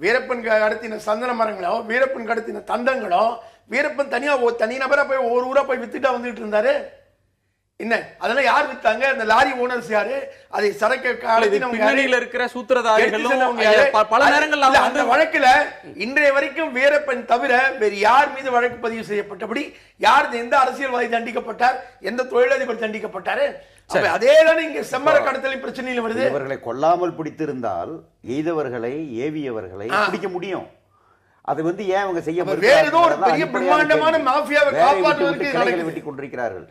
வீரப்பன் கடத்தின சந்தன மரங்களோ, வீரப்பன் கடத்தின தந்தங்களோ, வீரப்பன் தனிநபரா போய் ஒரு ஊரா போய் வித்துட்டா வந்துட்டு இருந்தாரு. என்ன அதெல்லாம் யார் வித்தாங்க? அந்த லாரி ஓனர்ஸ் யாரு? அதை சரக்கு பின்னணியில இருக்கிற சூத்திரதாரிகளும் பல நேரங்கள்ல அந்த வழக்குல இன்றைய வரைக்கும் வீரப்பன் தவிர வேறு யார் மீது வழக்கு பதிவு செய்யப்பட்டபடி, யார் எந்த அரசியல்வாதி தண்டிக்கப்பட்டார், எந்த தொழிலதிபர் தண்டிக்கப்பட்டாரு? அதேதான் இங்க செம்மர கடத்தலின் பிரச்சனையில வருது. இவர்களை கொல்லாமல் பிடித்திருந்தால் எய்தவர்களை ஏவியவர்களை பிடிக்க முடியும். அது வந்து ஏன் அவங்க செய்ய வெட்டி கொண்டிருக்கிறார்கள்.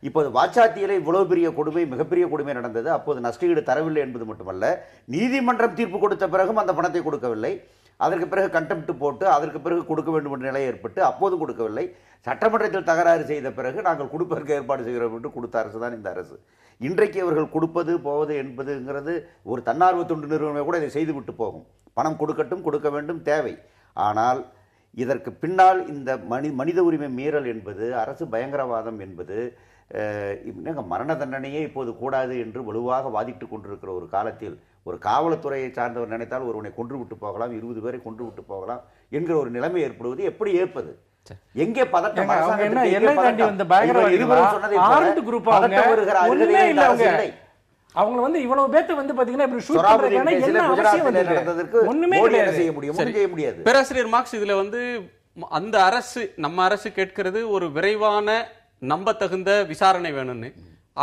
இப்போது வாச்சாத்தியில இவ்வளவு பெரிய கொடுமை, மிகப்பெரிய கொடுமை நடந்தது. அப்போது நஷ்டஈடு தரவில்லை என்பது மட்டுமல்ல, நீதிமன்றம் தீர்ப்பு கொடுத்த பிறகும் அந்த பணத்தை கொடுக்கவில்லை. அதற்கு பிறகு கண்டெம்ட் போட்டு அதற்கு பிறகு கொடுக்க வேண்டும் என்ற நிலை ஏற்பட்டு அப்போதும் கொடுக்கவில்லை. சட்டமன்றத்தில் தகராறு செய்த பிறகு நாங்கள் கொடுப்பதற்கு ஏற்பாடு செய்கிறோம் என்று கொடுத்த அரசு தான் இந்த அரசு. இன்றைக்கு அவர்கள் கொடுப்பது போவது என்பதுங்கிறது ஒரு தன்னார்வ தொண்டு நிறுவனமே கூட இதை செய்துவிட்டு போகும். பணம் கொடுக்கட்டும், கொடுக்க வேண்டும், தேவை. ஆனால் இதற்கு பின்னால் இந்த மனித உரிமை மீறல் என்பது, அரசு பயங்கரவாதம் என்பது, மரண தண்டனையே இப்போது கூடாது என்று வலுவாக வாதிட்டு கொண்டிருக்கிற ஒரு காலத்தில் ஒரு காவல்துறையை சார்ந்தவர் நினைத்தால் ஒருவனை கொன்று விட்டு போகலாம், 20 பேரை கொன்று விட்டு போகலாம் என்கிற ஒரு நிலைமை ஏற்படுவது எப்படி ஏற்பது? எங்கே பதட்டம்? அவங்க வந்து இவ்வளவு பேத்தை வந்து பாத்தீங்கன்னா இப்படி ஷூட் பண்றதுக்கான என்ன அவசியம் வந்ததற்கு ஒண்ணுமே செய்ய முடியாது. பேராசிரியர் மார்க்ஸ், இதுல வந்து அந்த அரசு, நம்ம அரசு கேட்கிறது ஒரு விரைவான நம்பத்தகுந்த விசாரணை வேணும்னு.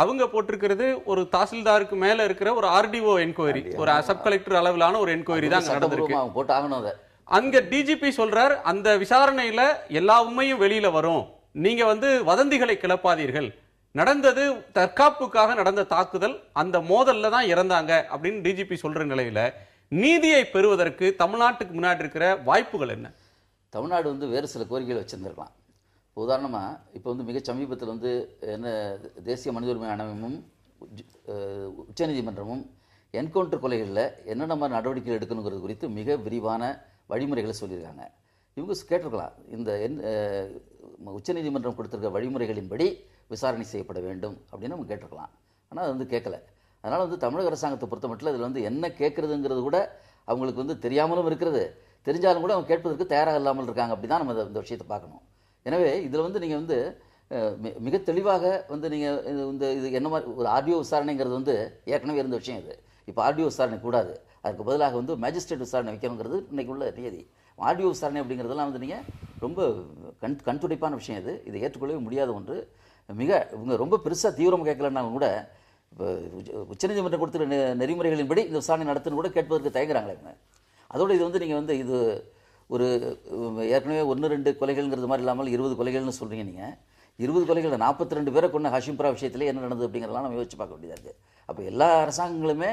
அவங்க போட்டிருக்கிறது ஒரு தாசில்தாருக்கு மேல இருக்கிற ஒரு ஆர்டிஓ என்கொயரி, ஒரு சப் கலெக்டர் அளவிலான ஒரு என்கொயரி தான் நடந்திருக்கு. அங்க டிஜிபி சொல்றார், அந்த விசாரணையில எல்லா உண்மையும் வெளியில வரும், நீங்க வந்து வதந்திகளை கிளப்பாதீர்கள், நடந்தது தற்காப்புக்காக நடந்த தாக்குதல், அந்த மோதல்ல தான் இறந்தாங்க அப்படின்னு டிஜிபி சொல்ற நிலையில நீதியை பெறுவதற்கு தமிழ்நாட்டுக்கு முன்னாடி இருக்கிற வாய்ப்புகள் என்ன? தமிழ்நாடு வந்து வேறு சில கோரிக்கைகள் வச்சிருந்திருக்கலாம். உதாரணமாக இப்போ வந்து மிக சமீபத்தில் வந்து என்ன தேசிய மனித உரிமை ஆணையமும் உச்சநீதிமன்றமும் என்கவுண்டர் கொலைகளில் என்னென்ன மாதிரி நடவடிக்கைகள் எடுக்கணுங்கிறது குறித்து மிக விரிவான வழிமுறைகளை சொல்லியிருக்காங்க. இவங்க கேட்டிருக்கலாம், இந்த உச்சநீதிமன்றம் கொடுத்திருக்க வழிமுறைகளின்படி விசாரணை செய்யப்பட வேண்டும் அப்படின்னு அவங்க கேட்டிருக்கலாம். ஆனால் அது வந்து கேட்கல. அதனால் வந்து தமிழக அரசாங்கத்தை பொறுத்த மட்டும் இதில் வந்து என்ன கேட்குறதுங்கிறது கூட அவங்களுக்கு வந்து தெரியாமலும் இருக்கிறது, தெரிஞ்சாலும் கூட அவங்க கேட்பதற்கு தயாராக இல்லாமல் இருக்காங்க. அப்படி தான் நம்ம இந்த விஷயத்தை பார்க்கணும். எனவே இதில் வந்து நீங்கள் வந்து மிக தெளிவாக வந்து நீங்கள் இந்த இது என்ன மாதிரி ஒரு ஆர்டிஓ விசாரணைங்கிறது வந்து ஏற்கனவே இருந்த விஷயம். இது இப்போ ஆர்டிஓ விசாரணை கூடாது, அதுக்கு பதிலாக வந்து மேஜிஸ்ட்ரேட் விசாரணை வைக்கணுங்கிறது இன்றைக்கு உள்ள நியதி. ஆர்டிஓ விசாரணை அப்படிங்கிறதெல்லாம் வந்து நீங்கள் ரொம்ப கண்துடைப்பான விஷயம். இதை ஏற்றுக்கொள்ளவே முடியாத ஒன்று. இவங்க ரொம்ப பெருசாக தீவிரமாக கேட்கலன்னாலும் கூட இப்போ உச்சநீதிமன்றம் கொடுத்துருக்க நெறிமுறைகளின்படி இந்த விசாரணை நடத்துன்னு கூட கேட்பதற்கு தயங்குறாங்களே இவங்க. அதோடு இது வந்து நீங்கள் வந்து இது ஒரு ஏற்கனவே 1-2 கொலைகள்ங்கிறது மாதிரி இல்லாமல் 20 கொலைகள்னு சொல்கிறீங்க. நீங்கள் 20 கொலைகள் 42 பேரை கொண்ட ஹாஷிம்புரா விஷயத்தில் என்ன நடந்தது அப்படிங்கிறதெல்லாம் நம்ம யோசிச்சு பார்க்க வேண்டியதாக இருக்குது. அப்போ எல்லா அரசாங்கங்களுமே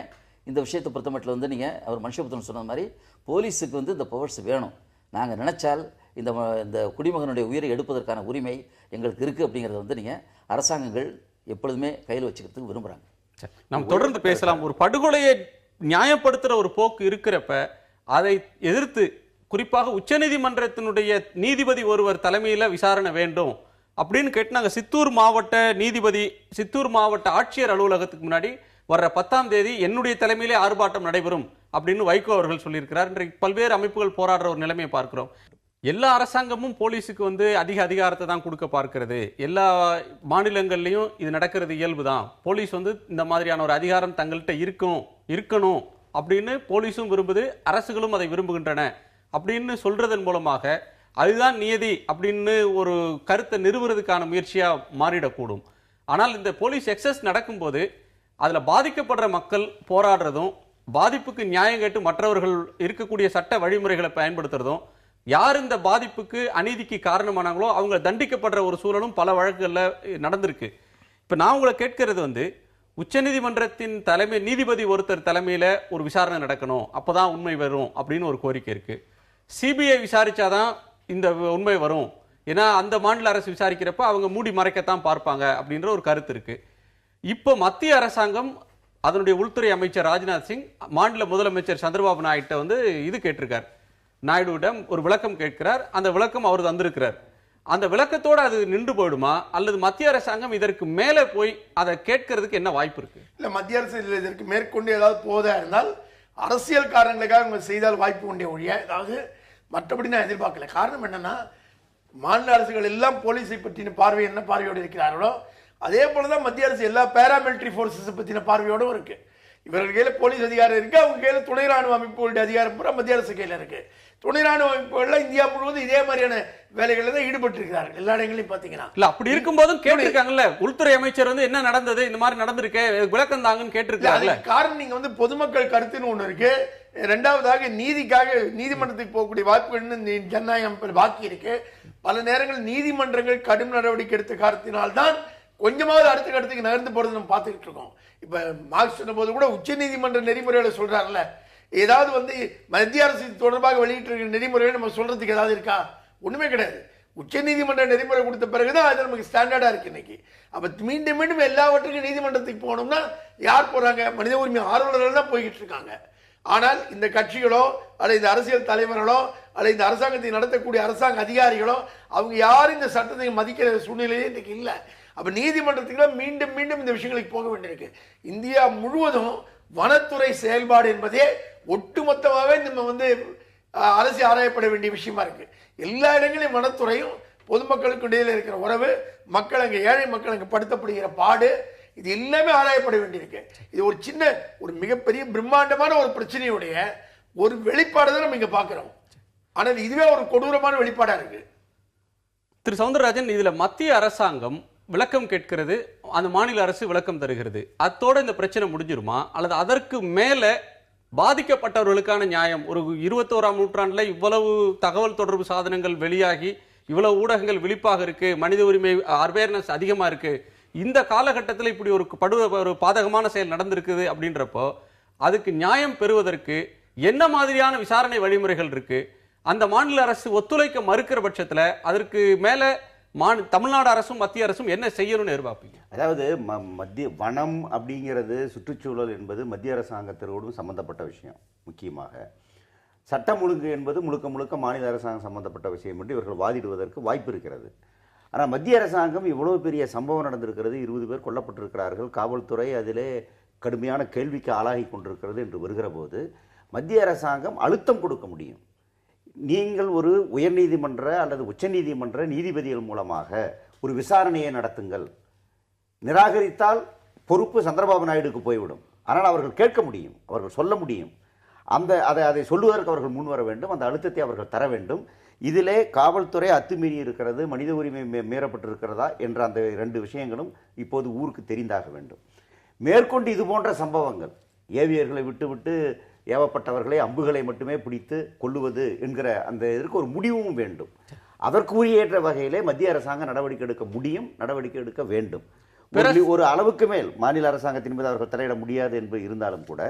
இந்த விஷயத்தை பொறுத்த மட்டும் வந்து நீங்கள் அவர் மனுஷபுத்திரன் சொன்ன மாதிரி போலீஸுக்கு வந்து இந்த பவர்ஸ் வேணும். நாங்கள் நினைச்சால் இந்த குடிமகனுடைய உயிரை எடுப்பதற்கான உரிமை எங்களுக்கு இருக்குது அப்படிங்கிறத வந்து நீங்கள் அரசாங்கங்கள் எப்பொழுதுமே கையில் வச்சுக்கிறதுக்கு விரும்புகிறாங்க. நம்ம தொடர்ந்து பேசலாம். ஒரு படுகொலையை நியாயப்படுத்துகிற ஒரு போக்கு இருக்கிறப்ப அதை எதிர்த்து குறிப்பாக உச்சநீதிமன்றத்தினுடைய நீதிபதி ஒருவர் தலைமையில் விசாரணை வேண்டும் அப்படின்னு கேட்டு நாங்கள் சித்தூர் மாவட்ட ஆட்சியர் அலுவலகத்துக்கு முன்னாடி வர்ற 10ஆம் தேதி என்னுடைய தலைமையிலே ஆர்ப்பாட்டம் நடைபெறும் அப்படின்னு வைகோ அவர்கள் சொல்லியிருக்கிறார். இன்றைக்கு பல்வேறு அமைப்புகள் போராடுற ஒரு நிலைமையை பார்க்கிறோம். எல்லா அரசாங்கமும் போலீஸுக்கு வந்து அதிக அதிகாரத்தை தான் கொடுக்க பார்க்கிறது. எல்லா மாநிலங்கள்லையும் இது நடக்கிறது இயல்பு தான். போலீஸ் வந்து இந்த மாதிரியான ஒரு அதிகாரம் தங்கள்கிட்ட இருக்கணும் அப்படின்னு போலீஸும் விரும்புது, அரசுகளும் அதை விரும்புகின்றன அப்படின்னு சொல்றதன் மூலமாக அதுதான் நியதி அப்படின்னு ஒரு கருத்தை நிறுவுறதுக்கான முயற்சியா மாறிடக்கூடும். ஆனால் இந்த போலீஸ் எக்ஸஸ் நடக்கும்போது அதுல பாதிக்கப்படுற மக்கள் போராடுறதும், பாதிப்புக்கு நியாயம் கேட்டு மற்றவர்கள் இருக்கக்கூடிய சட்ட வழிமுறைகளை பயன்படுத்துறதும், யார் இந்த பாதிப்புக்கு அநீதிக்கு காரணமானாங்களோ அவங்க தண்டிக்கப்படுற ஒரு சூழலும் பல வழக்குகளில் நடந்திருக்கு. இப்போ நான் உங்களை கேட்கிறது வந்து, உச்சநீதிமன்றத்தின் தலைமை நீதிபதி ஒருத்தர் தலைமையில் ஒரு விசாரணை நடக்கணும், அப்போதான் உண்மை வரும் அப்படின்னு ஒரு கோரிக்கை இருக்கு. சிபிஐ விசாரிச்சாதான் இந்த உண்மை வரும், ஏன்னா அந்த மாநில அரசு விசாரிக்கிறப்ப அவங்க மூடி மறைக்கத்தான் பார்ப்பாங்க அப்படின்ற ஒரு கருத்து இருக்கு. இப்போ மத்திய அரசாங்கம் அதனுடைய உள்துறை அமைச்சர் ராஜ்நாத் சிங் மாநில முதலமைச்சர் சந்திரபாபு நாயுடு வந்து இது கேட்டிருக்கார், நாயுடுவிடம் ஒரு விளக்கம் கேட்கிறார். அந்த விளக்கம் அவர் தந்திருக்கிறார். அந்த விளக்கத்தோடு அது நின்று போயிடுமா, அல்லது மத்திய அரசாங்கம் இதற்கு மேலே போய் அதை கேட்கறதுக்கு என்ன வாய்ப்பு இருக்கு? இல்லை, மத்திய அரசு இதற்கு மேற்கொண்டு ஏதாவது போதா இருந்தால் அரசியல் காரணங்களுக்காக அவங்க செய்தால் வாய்ப்பு உண்டே ஒழிய, அதாவது மற்றபடி நான் எதிர்பார்க்கல. காரணம் என்னன்னா, மாநில அரசுகள் எல்லாம் போலீஸை பற்றின பார்வை என்ன பார்வையோடு இருக்கிறார்களோ அதே போலதான் மத்திய அரசு எல்லா பேராமிலிட்டரி போர்சஸ் பற்றின பார்வையோடும் இருக்கு. இவர்கள் கையில் போலீஸ் அதிகாரம் இருக்கு, அவங்க கையில் துணை ராணுவ அமைப்புகளுடைய அதிகாரம் பூரா மத்திய அரசு கையில் இருக்கு. துணை ராணுவ அமைப்புகள்லாம் இந்தியா முழுவதும் இதே மாதிரியான வேலைகளில் தான் ஈடுபட்டு இருக்கிறார்கள் எல்லா இடங்களையும் பாத்தீங்கன்னா. இல்ல, அப்படி இருக்கும்போதும் கேட்டிருக்காங்கல்ல, உள்துறை அமைச்சர் வந்து என்ன நடந்தது, இந்த மாதிரி நடந்திருக்கு, விளக்கம் தாங்கன்னு கேட்டிருக்காங்க. காரணம் நீங்க வந்து பொதுமக்கள் கருத்துன்னு ஒண்ணு இருக்கு, இரண்டாவதாக நீதிக்காக நீதிமன்றத்துக்கு போகக்கூடிய வாய்ப்புகள் ஜனநாயக அமைப்பில் பாக்கி இருக்கு. பல நேரங்கள் நீதிமன்றங்கள் கடும் நடவடிக்கை எடுத்த காரணத்தினால்தான் கொஞ்சமாவது அடுத்த கட்டத்துக்கு நகர்ந்து போறது நம்ம பார்த்துக்கிட்டு இருக்கோம். இப்ப மார்க்ஸ் சொன்ன போது கூட உச்ச நீதிமன்ற நெறிமுறைகளை சொல்றாருல்ல, ஏதாவது வந்து மத்திய அரசு தொடர்பாக வெளியிட்டிருக்கிற நெறிமுறைகளை நம்ம சொல்றதுக்கு ஏதாவது இருக்கா? ஒண்ணுமே கிடையாது. உச்ச நீதிமன்ற நெறிமுறை கொடுத்த பிறகுதான் அது நமக்கு ஸ்டாண்டர்டா இருக்கு இன்னைக்கு. அப்ப மீண்டும் மீண்டும் எல்லாவற்றுக்கும் நீதிமன்றத்துக்கு போகணும்னா யார் போறாங்க? மனித உரிமை ஆர்வலர்கள் தான் போய்கிட்டு இருக்காங்க. ஆனால் இந்த கட்சிகளோ அல்லது இந்த அரசியல் தலைவர்களோ அல்லது இந்த அரசாங்கத்தை நடத்தக்கூடிய அரசாங்க அதிகாரிகளோ அவங்க யாரும் இந்த சட்டத்தை மதிக்கிற சூழ்நிலையே இன்னைக்கு இல்லை. அப்ப நீதிமன்றத்துக்கு மீண்டும் மீண்டும் இந்த விஷயங்களுக்கு போக வேண்டியிருக்கு. இந்தியா முழுவதும் வனத்துறை செயல்பாடு என்பதே ஒட்டுமொத்தமாகவே நம்ம வந்து அரசு ஆராயப்பட வேண்டிய விஷயமா இருக்கு. எல்லா இடங்களையும் வனத்துறையும் பொதுமக்களுக்கு இடையில இருக்கிற உறவு, மக்கள் அங்கே ஏழை மக்கள் அங்கே படுத்தப்படுகிற பாடு, இது எல்லாமே ஆராயப்பட வேண்டியிருக்கு. இது ஒரு சின்ன ஒரு மிகப்பெரிய பிரம்மாண்டமான ஒரு பிரச்சனையுடைய ஒரு வெளிப்பாடு தான் நம்ம இங்க பார்க்கிறோம். ஆனால் இதுவே ஒரு கொடூரமான வெளிப்பாடா இருக்கு. திரு சவுந்தரராஜன், இதுல மத்திய அரசாங்கம் விளக்கம் கேட்கிறது, அந்த மாநில அரசு விளக்கம் தருகிறது, அத்தோட இந்த பிரச்சனை முடிஞ்சிருமா, அல்லது அதற்கு மேல பாதிக்கப்பட்டவர்களுக்கான நியாயம்? ஒரு 21ஆம் நூற்றாண்டுல இவ்வளவு தகவல் தொடர்பு சாதனங்கள் வெளியாகி இவ்வளவு ஊடகங்கள் விழிப்பாக இருக்கு, மனித உரிமை அவேர்னஸ் அதிகமா இருக்கு, இந்த காலகட்டத்தில் இப்படி ஒரு பாதகமான செயல் நடந்திருக்குது அப்படின்றப்போ அதுக்கு நியாயம் பெறுவதற்கு என்ன மாதிரியான விசாரணை வழிமுறைகள் இருக்கு? அந்த மாநில அரசு ஒத்துழைக்க மறுக்கிற பட்சத்தில் அதற்கு மேல தமிழ்நாடு அரசும் மத்திய அரசும் என்ன செய்யணும்னு எதிர்பார்ப்பீங்க? அதாவது மத்திய வனம் அப்படிங்கிறது, சுற்றுச்சூழல் என்பது மத்திய அரசாங்கத்தோடும் சம்பந்தப்பட்ட விஷயம். முக்கியமாக சட்டம் ஒழுங்கு என்பது முழுக்க முழுக்க மாநில அரசாங்கம் சம்பந்தப்பட்ட விஷயம் என்று இவர்கள் வாதிடுவதற்கு வாய்ப்பு இருக்கிறது. ஆனால் மத்திய அரசாங்கம் இவ்வளவு பெரிய சம்பவம் நடந்திருக்கிறது, 20 பேர் கொல்லப்பட்டிருக்கிறார்கள், காவல்துறை அதிலே கடுமையான கேள்விக்கு ஆளாகி கொண்டிருக்கிறது என்று வருகிற போது மத்திய அரசாங்கம் அழுத்தம் கொடுக்க முடியும். நீங்கள் ஒரு உயர்நீதிமன்ற அல்லது உச்சநீதிமன்ற நீதிபதிகள் மூலமாக ஒரு விசாரணையை நடத்துங்கள், நிராகரித்தால் பொறுப்பு சந்திரபாபு நாயுடுக்கு போய்விடும். ஆனால் அவர்கள் கேட்க முடியும், அவர்கள் சொல்ல முடியும். அதை சொல்லுவதற்கு அவர்கள் முன்வர வேண்டும், அந்த அழுத்தத்தை அவர்கள் தர வேண்டும். இதிலே காவல்துறை அத்துமீறி இருக்கிறது, மனித உரிமை மீறப்பட்டிருக்கிறதா என்ற அந்த 2 விஷயங்களும் இப்போது ஊருக்கு தெரிந்தாக வேண்டும். மேற்கொண்டு இது போன்ற சம்பவங்கள், ஏவியர்களை விட்டுவிட்டு ஏவப்பட்டவர்களை அம்புகளை மட்டுமே பிடித்து கொள்ளுவது என்கிற அந்த இதற்கு ஒரு முடிவும் வேண்டும். அதற்குரிய வகையிலே மத்திய அரசாங்கம் நடவடிக்கை எடுக்க முடியும், நடவடிக்கை எடுக்க வேண்டும். ஒரு அளவுக்கு மேல் மாநில அரசாங்கத்தின் மீது அவர்கள் தலையிட முடியாது என்று இருந்தாலும் கூட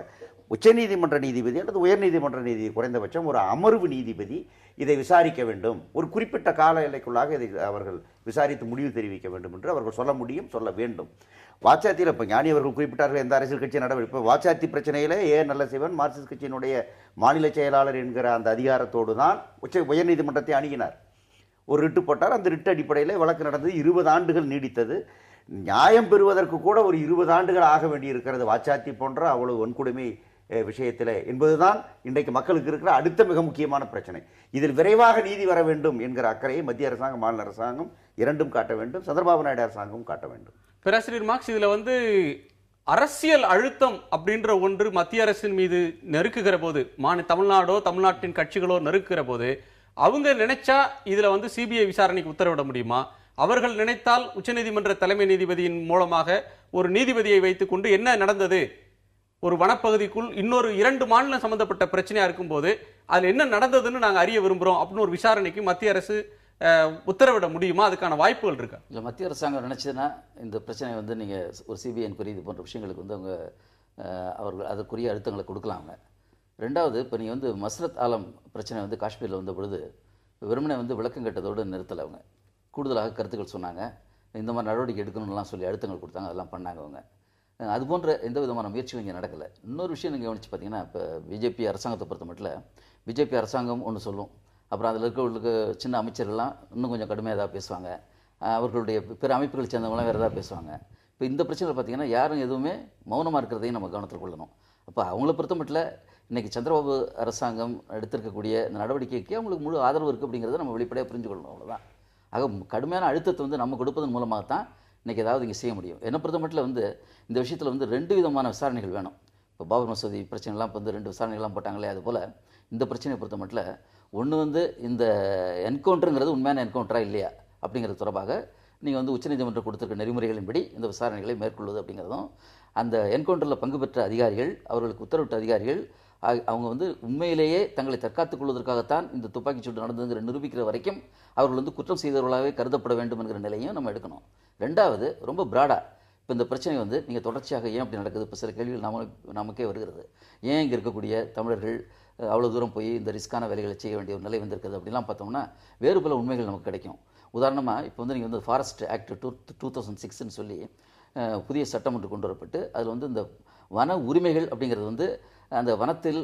உச்சநீதிமன்ற நீதிபதி அல்லது உயர்நீதிமன்ற நீதிபதி, குறைந்தபட்சம் ஒரு அமர்வு நீதிபதி இதை விசாரிக்க வேண்டும், ஒரு குறிப்பிட்ட கால எல்லைக்குள்ளாக இதை அவர்கள் விசாரித்து முடிவு தெரிவிக்க வேண்டும் என்று அவர்கள் சொல்ல முடியும், சொல்ல வேண்டும். வாச்சாத்தியில் இப்போ ஞானி அவர்கள் குறிப்பிட்டார்கள் எந்த அரசியல் கட்சி நடவடிக்கை. இப்போ வாச்சாத்தி பிரச்சனையில் நல்லசிவன் மார்க்சிஸ்ட் கட்சியினுடைய மாநில செயலாளர் என்கிற அந்த அதிகாரத்தோடு தான் உயர்நீதிமன்றத்தை அணுகினார், ஒரு ரிட்டு போட்டார். அந்த ரிட்டு அடிப்படையில் வழக்கு நடந்தது, 20 ஆண்டுகள் நீடித்தது. நியாயம் பெறுவதற்கு கூட ஒரு 20 ஆண்டுகள் ஆக வேண்டியிருக்கிறது. வாச்சாத்தி போன்ற அவ்வளவு வன்கொடுமை விஷயத்தில் என்பதுதான் இன்றைக்கு மக்களுக்கு இருக்கிற அடுத்த மிக முக்கியமான பிரச்சனை. இதில் விரைவாக நீதி வர வேண்டும் என்கிற அக்கறையை மத்திய அரசாங்கம், மாநில அரசாங்கம் இரண்டும் காட்ட வேண்டும். சந்திரபாபு நாயுடு அரசாங்கம் காட்ட வேண்டும். பேராசிரியர் மார்க்ஸ், இதுல அரசியல் அழுத்தம் அப்படின்ற ஒன்று மத்திய அரசின் மீது நெருக்குகிற போது, தமிழ்நாடோ தமிழ்நாட்டின் கட்சிகளோ நெருக்குகிற போது, அவங்க நினைச்சா இதுல சிபிஐ விசாரணைக்கு உத்தரவிட முடியுமா? அவர்கள் நினைத்தால் உச்சநீதிமன்ற தலைமை நீதிபதியின் மூலமாக ஒரு நீதிபதியை வைத்துக் கொண்டு என்ன நடந்தது, ஒரு வனப்பகுதிக்குள் இன்னொரு 2 மாநிலம் சம்பந்தப்பட்ட பிரச்சனையா இருக்கும்போது அதுல என்ன நடந்ததுன்னு நாங்க அறிய விரும்புறோம் அப்படின்னு ஒரு விசாரணைக்கு மத்திய அரசு உத்தரவிட முடியுமா? அதுக்கான வாய்ப்புகள் இருக்கா? இல்லை, மத்திய அரசாங்கம் நினைச்சதுன்னா இந்த பிரச்சனை நீங்க ஒரு சிபிஐ என்கொயரி இது போன்ற விஷயங்களுக்கு அவங்க அவர்கள் அதற்குரிய அழுத்தங்களை கொடுக்கலாம். அவங்க ரெண்டாவது, இப்போ நீங்கள் மஸ்ரத் ஆலம் பிரச்சனை காஷ்மீரில் வந்த பொழுது வெறுமனே விளக்கம் கேட்டதோடு நிறுத்தலை. அவங்க கூடுதலாக கருத்துக்கள் சொன்னாங்க, இந்த மாதிரி நடவடிக்கை எடுக்கணும்லாம் சொல்லி அழுத்தங்கள் கொடுத்தாங்க, அதெல்லாம் பண்ணாங்க. அவங்க அது போன்ற எந்த விதமான முயற்சியும் இங்கே நடக்கலை. இன்னொரு விஷயம் நீங்கள் கவனித்து பார்த்தீங்கன்னா, இப்போ பிஜேபி அரசாங்கத்தை பொறுத்த மட்டும் பிஜேபி அரசாங்கம் ஒன்று சொல்லும், அப்புறம் அதில் இருக்கிறவங்களுக்கு சின்ன அமைச்சர்கள்லாம் இன்னும் கொஞ்சம் கடுமையாக ஏதாவது பேசுவாங்க, அவர்களுடைய பிற அமைப்புகளை சேர்ந்தவங்களாம் வேறு ஏதாவது பேசுவாங்க. இப்போ இந்த பிரச்சனையில் பார்த்தீங்கன்னா யாரும் எதுவுமே மௌனமாக இருக்கிறதையும் நம்ம கவனத்தில் கொள்ளணும். அப்போ அவங்கள பொறுத்த மட்டும் இன்றைக்கி சந்திரபாபு அரசாங்கம் எடுத்திருக்கக்கூடிய இந்த நடவடிக்கைக்கு அவங்களுக்கு முழு ஆதரவு இருக்குது அப்படிங்கிறத நம்ம வெளிப்படையாக புரிஞ்சு கொள்ளணும். அவ்வளோதான். ஆக கடுமையான அழுத்தத்தை நம்ம கொடுப்பதன் மூலமாக தான் இன்றைக்கி ஏதாவது இங்கே செய்ய முடியும். என்னை பொறுத்த மட்டும் இந்த விஷயத்தில் 2 விதமான விசாரணைகள் வேணும். இப்போ பாபர் மசூதி பிரச்சனைலாம் இப்போ 2 விசாரணைகள்லாம் போட்டாங்களே, அதுபோல் இந்த பிரச்சனையை பொறுத்த மட்டும் ஒன்று இந்த என்கவுண்டருங்கிறது உண்மையான என்கவுண்டராக இல்லையா அப்படிங்கிறது தொடர்பாக நீங்கள் உச்சநீதிமன்றம் கொடுத்துருக்க நெறிமுறைகளின்படி இந்த விசாரணைகளை மேற்கொள்வது அப்படிங்கிறதும், அந்த என்கவுண்டரில் பங்கு பெற்ற அதிகாரிகள், அவர்களுக்கு உத்தரவிட்ட அதிகாரிகள் அவங்க உண்மையிலேயே தங்களை தற்காத்துக் கொள்வதற்காகத்தான் இந்த துப்பாக்கிச்சூடு நடந்ததுங்கிற நிரூபிக்கிற வரைக்கும் அவர்கள் குற்றம் செய்தவர்களாகவே கருதப்பட வேண்டும் என்கிற நிலையும் நம்ம எடுக்கணும். ரெண்டாவது, ரொம்ப பிராடாக இப்போ இந்த பிரச்சனை நீங்கள் தொடர்ச்சியாக ஏன் அப்படி நடக்குது, இப்போ சில கேள்விகள் நமக்கே வருகிறது. ஏன் இங்கே இருக்கக்கூடிய தமிழர்கள் அவ்வளோ தூரம் போய் இந்த ரிஸ்கான வேலைகளை செய்ய வேண்டிய ஒரு நிலை வந்திருக்குது அப்படிலாம் பார்த்தோம்னா வேறு பல உண்மைகள் நமக்கு கிடைக்கும். உதாரணமாக இப்போ நீங்கள் ஃபாரஸ்ட் ஆக்ட் 2006ன்னு சொல்லி புதிய சட்டம் ஒன்று கொண்டு வரப்பட்டு அதில் இந்த வன உரிமைகள் அப்படிங்கிறது அந்த வனத்தில்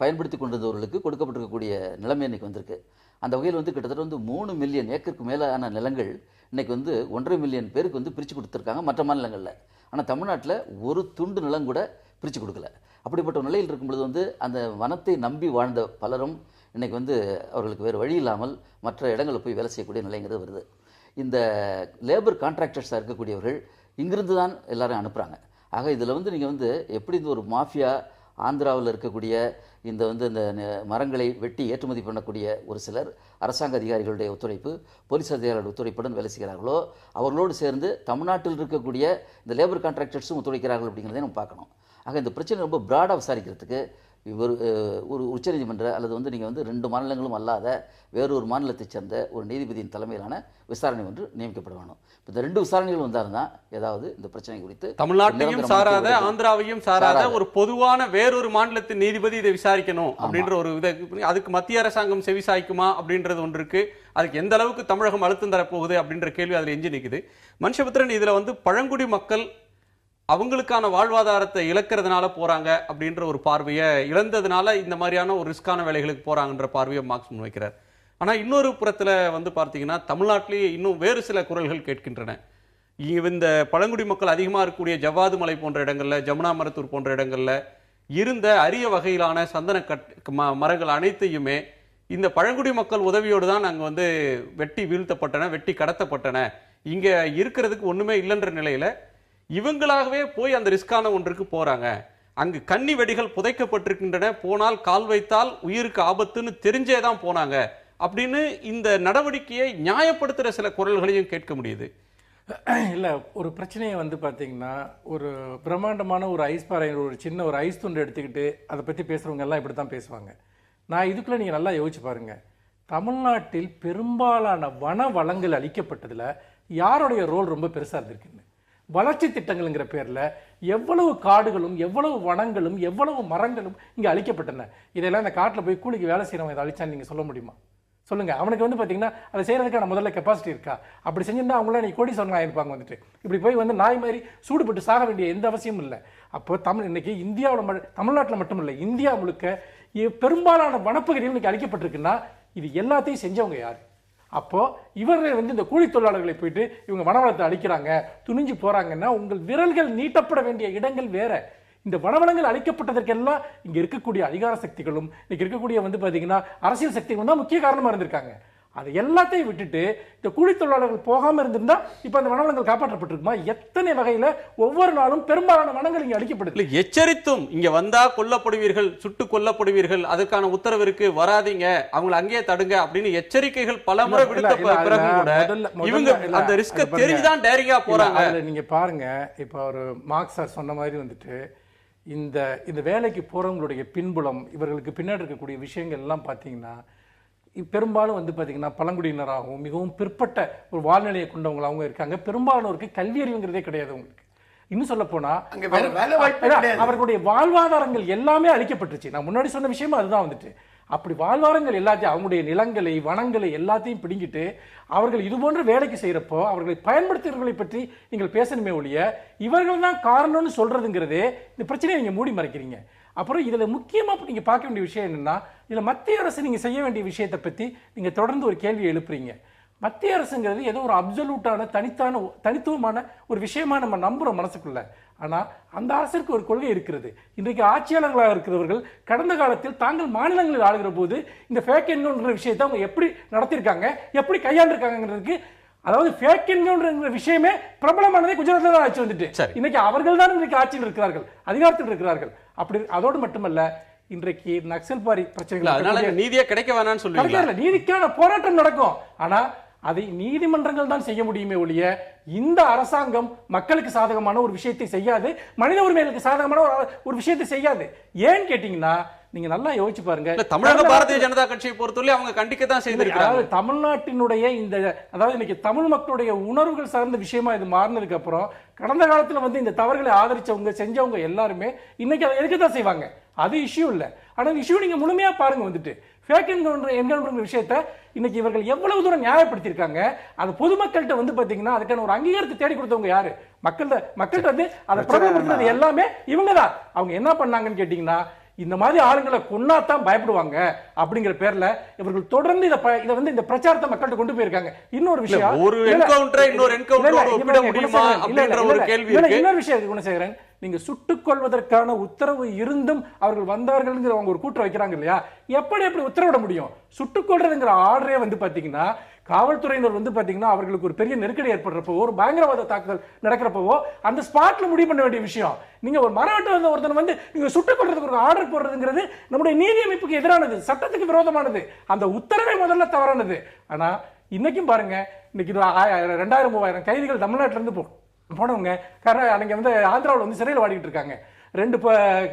பயன்படுத்தி கொண்டிருந்தவர்களுக்கு கொடுக்கப்பட்டிருக்கக்கூடிய நிலைமை இன்றைக்கி வந்திருக்கு. அந்த வகையில் கிட்டத்தட்ட 3 மில்லியன் ஏக்கருக்கு மேலான நிலங்கள் இன்றைக்கி 1.5 மில்லியன் பேருக்கு பிரித்து கொடுத்துருக்காங்க மற்ற மாநிலங்களில். ஆனால் தமிழ்நாட்டில் ஒரு துண்டு நிலம் கூட பிரித்து கொடுக்கல. அப்படிப்பட்ட நிலையில் இருக்கும்பொழுது அந்த வனத்தை நம்பி வாழ்ந்த பலரும் இன்றைக்கி அவர்களுக்கு வேறு வழி இல்லாமல் மற்ற இடங்களில் போய் வேலை செய்யக்கூடிய நிலைங்கிறது வருது. இந்த லேபர் கான்ட்ராக்டர்ஸாக இருக்கக்கூடியவர்கள் இங்கிருந்து தான் எல்லாரும் அனுப்புகிறாங்க. ஆக இதில் நீங்கள் எப்படி ஒரு மாஃபியா ஆந்திராவில் இருக்கக்கூடிய இந்த இந்த மரங்களை வெட்டி ஏற்றுமதி பண்ணக்கூடிய ஒரு சிலர் அரசாங்க அதிகாரிகளுடைய ஒத்துழைப்பு, போலீஸ் அதிகாரிகளுடைய ஒத்துழைப்புடன் வேலை செய்கிறார்களோ, அவர்களோடு சேர்ந்து தமிழ்நாட்டில் இருக்கக்கூடிய இந்த லேபர் கான்ட்ராக்டர்ஸும் ஒத்துழைக்கிறார்கள் அப்படிங்கிறத நம்ம பார்க்கணும். ஆக இந்த பிரச்சனை ரொம்ப பிராடாக விசாரிக்கிறதுக்கு ஒரு உச்சநீதிமன்ற அல்லது நீங்கள் 2 மாநிலங்களும் அல்லாத வேறொரு மாநிலத்தைச் சேர்ந்த ஒரு நீதிபதியின் தலைமையிலான விசாரணை ஒன்று நியமிக்கப்பட வேணும். இந்த 2 விசாரணைகள் வந்தால்தான் ஏதாவது இந்த பிரச்சனை குறித்து தமிழ்நாட்டையும் சாராத ஆந்திராவையும் சாராத ஒரு பொதுவான வேறொரு மாநிலத்தின் நீதிபதி இதை விசாரிக்கணும் அப்படின்ற ஒரு அதுக்கு மத்திய அரசாங்கம் செவிசாய்க்குமா அப்படின்றது ஒன்று இருக்கு. அதுக்கு எந்த அளவுக்கு தமிழகம் அழுத்தம் தரப்போகுது அப்படின்ற கேள்வி அதில் எஞ்சி நிற்குது. மனுஷபுத்திரன், இதுல பழங்குடி மக்கள் அவங்களுக்கான வாழ்வாதாரத்தை இழக்கிறதுனால போறாங்க அப்படின்ற ஒரு பார்வையை, இழந்ததுனால இந்த மாதிரியான ஒரு ரிஸ்கான வேலைகளுக்கு போறாங்கன்ற பார்வையை மார்க்ஸ் முன்வைக்கிறார். ஆனா இன்னொரு புறத்துல பார்த்தீங்கன்னா தமிழ்நாட்டிலேயே இன்னும் வேறு சில குரல்கள் கேட்கின்றன. இந்த பழங்குடி மக்கள் அதிகமாக இருக்கக்கூடிய ஜவ்வாது மலை போன்ற இடங்கள்ல, ஜமுனா மரத்தூர் போன்ற இடங்கள்ல இருந்த அரிய வகையிலான சந்தன மரங்கள் அனைத்தையுமே இந்த பழங்குடி மக்கள் உதவியோடு தான் அங்கே வெட்டி வீழ்த்தப்பட்டன, வெட்டி கடத்தப்பட்டன. இங்க இருக்கிறதுக்கு ஒண்ணுமே இல்லைன்ற நிலையில இவங்களாகவே போய் அந்த ரிஸ்கான ஒன்றுக்கு போறாங்க. அங்கு கன்னி வெடிகள் புதைக்கப்பட்டிருக்கின்றன, போனால் கால் வைத்தால் உயிருக்கு ஆபத்துன்னு தெரிஞ்சேதான் போனாங்க அப்படின்னு இந்த நடவடிக்கையை நியாயப்படுத்துற சில குரல்களையும் கேட்க முடியுது. இல்லை, ஒரு பிரச்சனையை பார்த்தீங்கன்னா, ஒரு பிரம்மாண்டமான ஒரு ஐஸ் பாறை, ஒரு சின்ன ஒரு ஐஸ் துண்டு எடுத்துக்கிட்டு அதை பற்றி பேசுகிறவங்க எல்லாம் இப்படி தான் பேசுவாங்க. நான் இதுக்குள்ளே நீங்கள் நல்லா யோசிச்சு பாருங்க, தமிழ்நாட்டில் பெரும்பாலான வன வளங்கள் அளிக்கப்பட்டதில் யாருடைய ரோல் ரொம்ப பெருசாக இருந்திருக்குன்னு. வளர்ச்சி திட்டங்கள்ங்கிற பேரில் எவ்வளவு காடுகளும் எவ்வளவு வனங்களும் எவ்வளவு மரங்களும் இங்கே அழிக்கப்பட்டன. இதெல்லாம் இந்த காட்டில் போய் கூலிக்கு வேலை செய்கிறவங்க இதை அழிச்சான்னு நீங்கள் சொல்ல முடியுமா? சொல்லுங்க. அவனுக்கு பார்த்தீங்கன்னா அதை செய்யறதுக்கான முதல்ல கெப்பாசிட்டி இருக்கா? அப்படி செஞ்சிருந்தா அவங்களாம் நீ கோடீஸ்வரன் ஆயிருப்பாங்க. இப்படி போய் நாய் மாதிரி சூடுபட்டு சாக வேண்டிய எந்த அவசியமும் இல்லை. அப்போ இன்னைக்கு இந்தியாவில் தமிழ்நாட்டில் மட்டும் இல்லை, இந்தியா முழுக்க பெரும்பாலான வனப்பகுதிகள் இன்னைக்கு அழிக்கப்பட்டிருக்குன்னா இது எல்லாத்தையும் செஞ்சவங்க யாரு? அப்போ இவர்கள் இந்த கூலி தொழிலாளர்களை போயிட்டு இவங்க வனவளத்தை அழிக்கிறாங்க, துணிஞ்சு போறாங்கன்னா உங்கள் விரல்கள் நீட்டப்பட வேண்டிய இடங்கள் வேற. இந்த வனவளங்கள் அளிக்கப்பட்டதற்கெல்லாம் இங்க இருக்கக்கூடிய அதிகார சக்திகளும் இன்னைக்கு இருக்கக்கூடிய வந்து பாத்தீங்கன்னா அரசியல் சக்திகளும் தான் முக்கிய காரணமா இருந்திருக்காங்க. அதை எல்லாத்தையும் விட்டுட்டு இந்த கூலி தொழிலாளர்கள் போகாம இருந்திருந்தா இப்ப அந்த வனவளங்கள் காப்பாற்றப்பட்டிருக்குமா? எத்தனை வகையில ஒவ்வொரு நாளும் பெரும்பாலான வனங்கள் இங்க அளிக்கப்படுது. எச்சரித்தும் இங்க வந்தா கொல்லப்படுவீர்கள், சுட்டு கொல்லப்படுவீர்கள், அதற்கான உத்தரவு இருக்கு, வராதீங்க, அவங்களை அங்கேயே தடுங்க அப்படின்னு எச்சரிக்கைகள் பல முறை விடுத்த பிறகு கூட இவங்க அந்த ரிஸ்க தெரிஞ்சுதான் டேரிங்கா போறாங்க. நீங்க பாருங்க, இப்ப ஒரு மார்க்ஸ் சார் சொன்ன மாதிரி வந்துட்டு இந்த வேலைக்கு போறவங்களுடைய பின்புலம், இவர்களுக்கு பின்னாடி இருக்கக்கூடிய விஷயங்கள் எல்லாம் பாத்தீங்கன்னா பெரும்பாலும் வந்து பார்த்தீங்கன்னா பழங்குடியினராகவும் மிகவும் பிற்பட்ட ஒரு வாழ்நிலையை கொண்டவங்களாகவும் இருக்காங்க. பெரும்பாலானோருக்கு கல்வி அறிவுங்கிறதே கிடையாது. உங்களுக்கு இன்னும் சொல்ல போனா அவர்களுடைய வாழ்வாதாரங்கள் எல்லாமே அளிக்கப்பட்டுருச்சு. நான் முன்னாடி சொன்ன விஷயமா அதுதான் வந்துட்டு அப்படி வாழ்வாதாரங்கள் எல்லாத்தையும் அவங்களுடைய நிலங்களை வனங்களை எல்லாத்தையும் பிடிங்கிட்டு அவர்கள் இது போன்ற வேலைக்கு செய்யறப்போ அவர்களை பயன்படுத்துகிறவர்களை பற்றி நீங்கள் பேசணுமே ஒழிய இவர்கள் தான் காரணம்னு சொல்றதுங்கிறதே இந்த பிரச்சனையை நீங்க மூடி மறைக்கிறீங்க. அப்புறம் இதுல முக்கியமா நீங்க பார்க்க வேண்டிய விஷயம் என்னன்னா, இதுல மத்திய அரசு நீங்க செய்ய வேண்டிய விஷயத்தை பத்தி நீங்க தொடர்ந்து ஒரு கேள்வி எழுப்புறீங்க. மத்திய அரசுங்கிறது ஏதோ ஒரு அப்சல்யூட்டான தனித்துவமான ஒரு விஷயமா நம்ம நம்புறோம் மனசுக்குள்ள. ஆனா அந்த அரசுக்கு ஒரு கொள்கை இருக்கிறது. இன்றைக்கு ஆட்சியாளர்களாக இருக்கிறவர்கள் கடந்த காலத்தில் தாங்கள் மாநிலங்களில் ஆளுகிற போது இந்த ஃபேக் என்கவுண்டர் விஷயத்தை அவங்க எப்படி நடத்திருக்காங்க, எப்படி கையாண்டிருக்காங்கிறதுக்கு, அதாவது ஃபேக் என்கவுண்டர் விஷயமே பிரபலமானதே குஜராத்ல தான் ஆட்சி வந்துட்டு இன்னைக்கு அவர்கள் தான் இன்றைக்கு ஆட்சியில் இருக்கிறார்கள், அதிகாரத்தில் இருக்கிறார்கள். அப்படி அதோடு மட்டுமல்ல, இன்றைக்கு நக்சல் பாரி பிரச்சனைகள் நீதியே கிடைக்க வேணாம்னு சொல்லுவாங்க. நீதிக்கான போராட்டம் நடக்கும். ஆனா அதை நீதிமன்றங்கள் தான் செய்ய முடியுமே ஒழிய இந்த அரசாங்கம் மக்களுக்கு சாதகமான ஒரு விஷயத்தை செய்யாது, மனித உரிமைகளுக்கு சாதகமான ஒரு விஷயத்தை செய்யாது. ஏன்னு கேட்டீங்கன்னா நீங்க நல்லா யோசிச்சு பாருங்க. தமிழக பாரதிய ஜனதா கட்சியை பொறுத்தவரை அவங்க கண்டிக்க தான் செய்திருக்காங்க. தமிழ்நாட்டினுடைய இந்த அதாவது இன்னைக்கு தமிழ் மக்களுடைய உணர்வுகள் சார்ந்த விஷயமா இது மாறினதுக்கு அப்புறம் கடந்த காலத்துல வந்து இந்த தவறுகளை ஆதரிச்சவங்க செஞ்சவங்க எல்லாருமே இன்னைக்கு அதை எதுக்கு தான் செய்வாங்க. அது இஷ்யூ இல்ல. ஆனா இஷ்யூ நீங்க முழுமையா பாருங்க. வந்துட்டு ஃபேக் என்கவுண்டர் விஷயத்தை இன்னைக்கு இவர்கள் எவ்வளவு தூரம் நியாயப்படுத்தியிருக்காங்க. அது பொதுமக்கள்கிட்ட வந்து பாத்தீங்கன்னா அதுக்கான ஒரு அங்கீகாரத்தை தேடி கொடுத்தவங்க யாரு? மக்கள்கிட்ட வந்து அதை பிரபலப்படுத்துறது எல்லாமே இவங்க தான். அவங்க என்ன பண்ணாங்கன்னு கேட்டீங்கன்னா, இந்த மாதிரி ஆளுங்களை கொன்னாதான் பயப்படுவாங்க அப்படிங்கிற பேர்ல இவர்கள் தொடர்ந்து இதை வந்து இந்த பிரச்சாரத்தை மக்கள்கிட்ட கொண்டு போயிருக்காங்க. இன்னொரு விஷயம், ஒரு என்கவுண்டரை இன்னொரு என்கவுண்டரோட ஒப்பிட முடியுமா அப்படிங்கற ஒரு கேள்வி இருக்கு. இன்னொரு விஷயம் குணசேகரன், நீங்க சுட்டுக் கொள்வதற்கான உத்தரவு இருந்தும் அவர்கள் வந்தார்கள் அவங்க ஒரு கூற்று வைக்கிறாங்க இல்லையா? எப்படி உத்தரவிட முடியும்? சுட்டுக் கொள்றதுங்கிற ஆர்டரே வந்து பாத்தீங்கன்னா காவல்துறையினர் வந்து பாத்தீங்கன்னா அவர்களுக்கு ஒரு பெரிய நெருக்கடி ஏற்படுறப்போ, ஒரு பயங்கரவாத தாக்குதல் நடக்கிறப்போ அந்த ஸ்பாட்ல முடிவு பண்ண வேண்டிய விஷயம். நீங்க ஒரு மரவெட்டு வந்த ஒருத்தன் வந்து நீங்க சுட்டுக் கொள்றதுக்கு ஒரு ஆர்டர் போடுறதுங்கிறது நம்முடைய நீதி அமைப்புக்கு எதிரானது, சட்டத்துக்கு விரோதமானது. அந்த உத்தரவை முதல்ல தவறானது. ஆனா இன்னைக்கும் பாருங்க, இன்னைக்கு 2000-3000 கைதிகள் தமிழ்நாட்டில இருந்து போனவங்க அன்னைக்கு வந்து ஆந்திராவில் வந்து சிறையில் வாடிக்கிட்டு இருக்காங்க. 2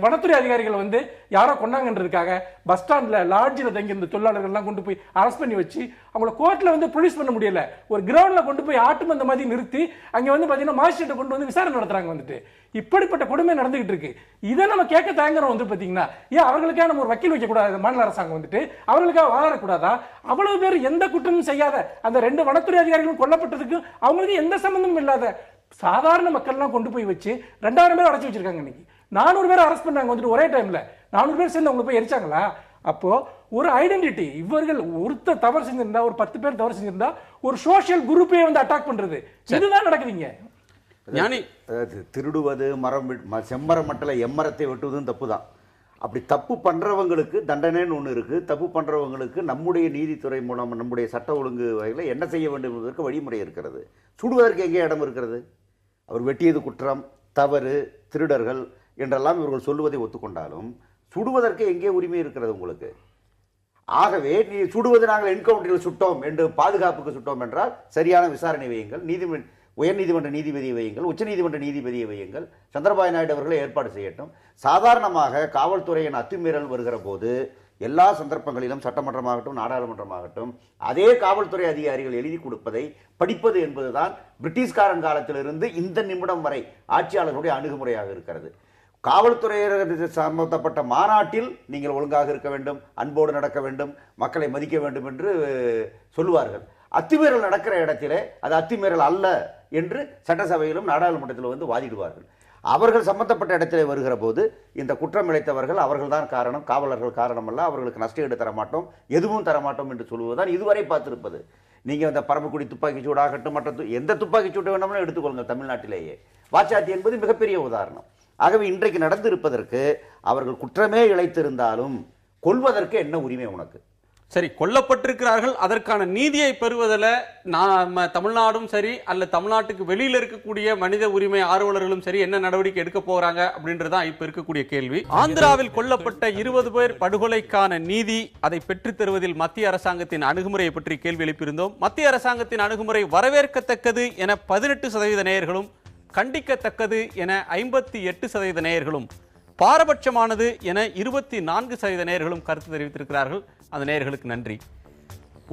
வனத்துறை அதிகாரிகள் வந்து யாரோ கொண்டாங்கன்றதுக்காக பஸ் ஸ்டாண்ட்ல லாட்ஜில் தங்கி இருந்த தொழிலாளர்கள்லாம் கொண்டு போய் அரெஸ்ட் பண்ணி வச்சு அவங்கள கோர்ட்ல வந்து ப்ரொடியூஸ் பண்ண முடியல. ஒரு கிரவுண்ட்ல கொண்டு போய் ஆட்டு மந்த மாதிரி நிறுத்தி அங்க வந்து பாத்தீங்கன்னா மாஜிஸ்ட்ரேட்டை கொண்டு வந்து விசாரணை நடத்துறாங்க. வந்துட்டு இப்படிப்பட்ட கொடுமை நடந்துகிட்டு இருக்கு. இதை நம்ம கேட்க தயங்குறோம். வந்து பாத்தீங்கன்னா ஏன் அவர்களுக்காக நம்ம ஒரு வக்கீல் வைக்க கூடாது? மாநில அரசாங்கம் வந்துட்டு அவர்களுக்காக வாதாடக்கூடாதா? அவ்வளவு பேர் எந்த குற்றமும் செய்யாத அந்த 2 வனத்துறை அதிகாரிகளும் கொல்லப்பட்டதுக்கு அவங்களுக்கு எந்த சம்பந்தமும் இல்லாத சாதாரண மக்கள்லாம் கொண்டு போய் வச்சு 2000 பேர் அடைச்சு வச்சிருக்காங்க. இன்னைக்கு 400 பேர் அரெஸ்ட் பண்ணாங்க. வந்துட்டு ஒரே டைம்ல 400 பேர் சேர்ந்து அவங்க போய் எரிச்சாங்களா? அப்போ ஒரு ஐடென்டிட்டி, இவர்கள் ஒருத்தர் தவறு செஞ்சிருந்தா, ஒரு 10 பேர் தவறு செஞ்சிருந்தா ஒரு சோசியல் குரூப்பே வந்து அட்டாக் பண்றது, இதுதான் நடக்குதுங்க. திருடுவது, செம்மரம் மட்டல எம்மரத்தை வெட்டுவதும் தப்பு தான். அப்படி தப்பு பண்றவங்களுக்கு தண்டனைன்னு ஒன்று இருக்கு. தப்பு பண்றவங்களுக்கு நம்முடைய நீதித்துறை மூலம் நம்முடைய சட்ட ஒழுங்கு வகையில் என்ன செய்ய வேண்டும் என்பதற்கு வழிமுறை இருக்கிறது. சுடுவதற்கு எங்கே இடம் இருக்கிறது? அவர் வெட்டியது குற்றம், தவறு, திருடர்கள் என்றெல்லாம் இவர்கள் சொல்லுவதை ஒத்துக்கொண்டாலும் சுடுவதற்கு எங்கே உரிமை இருக்கிறது உங்களுக்கு? ஆகவே நீ சுடுவது நாங்கள் என்கவுண்டரில் சுட்டோம் என்று பாதுகாப்புக்கு சுட்டோம் என்றால் சரியான விசாரணை வையுங்கள், உயர்நீதிமன்ற நீதிபதியை வையுங்கள், உச்சநீதிமன்ற நீதிபதியை வையுங்கள், சந்திரபாபு நாயுடு அவர்களை ஏற்பாடு செய்யட்டும். சாதாரணமாக காவல்துறையின் அத்துமீறல் வருகிற போது எல்லா சந்தர்ப்பங்களிலும் சட்டமன்றமாகட்டும் நாடாளுமன்றமாகட்டும் அதே காவல்துறை அதிகாரிகள் எழுதி கொடுப்பதை படிப்பது என்பதுதான் பிரிட்டிஷ்காரன் காலத்திலிருந்து இந்த நிமிடம் வரை ஆட்சியாளர்களுடைய அணுகுமுறையாக இருக்கிறது. காவல்துறையினர் சம்பந்தப்பட்ட மாநாட்டில் நீங்கள் ஒழுங்காக இருக்க வேண்டும், அன்போடு நடக்க வேண்டும், மக்களை மதிக்க வேண்டும் என்று சொல்லுவார்கள். அத்துமீறல் நடக்கிற இடத்திலே அது அத்துமீறல் அல்ல என்று சட்டசபையிலும் நாடாளுமன்றத்தில் வந்து வாதிடுவார்கள். அவர்கள் சம்பந்தப்பட்ட இடத்திலே வருகிற போது இந்த குற்றம் இழைத்தவர்கள் அவர்கள்தான் காரணம், காவலர்கள் காரணம் அல்ல, அவர்களுக்கு நஷ்டஈடு தரமாட்டோம், எதுவும் தரமாட்டோம் என்று சொல்லுவதுதான் இதுவரை பார்த்திருப்பது. நீங்கள் இந்த பரமக்குடி துப்பாக்கி சூடாகட்டும், மற்ற எந்த துப்பாக்கி சூட்டை வேணும்னு எடுத்துக்கொள்ளுங்க. தமிழ்நாட்டிலேயே வாச்சாத்தி என்பது மிகப்பெரிய உதாரணம். ஆகவே இன்றைக்கு நடந்திருப்பதற்கு அவர்கள் குற்றமே இழைத்திருந்தாலும் கொல்வதற்கு என்ன உரிமை உனக்கு? சரி, கொல்லப்பட்டிருக்கிறார்கள், அதற்கான நீதியை பெறுவதில் நாம தமிழ்நாடும் சரி அல்ல தமிழ்நாட்டுக்கு வெளியில் இருக்கக்கூடிய மனித உரிமை ஆர்வலர்களும் சரி என்ன நடவடிக்கை எடுக்க போறாங்க அப்படின்றதான் இப்ப இருக்கக்கூடிய கேள்வி. ஆந்திராவில் கொல்லப்பட்ட 20 பேர் படுகொலைக்கான நீதி அதை பெற்றுத் தருவதில் மத்திய அரசாங்கத்தின் அணுகுமுறையை பற்றி கேள்வி எழுப்பியிருந்தோம். மத்திய அரசாங்கத்தின் அணுகுமுறை வரவேற்கத்தக்கது என 18% நேயர்களும், கண்டிக்கத்தக்கது என 58% நேயர்களும், பாரபட்சமானது என 24% நேயர்களும் கருத்து தெரிவித்திருக்கிறார்கள். அந்த நேயர்களுக்கு நன்றி.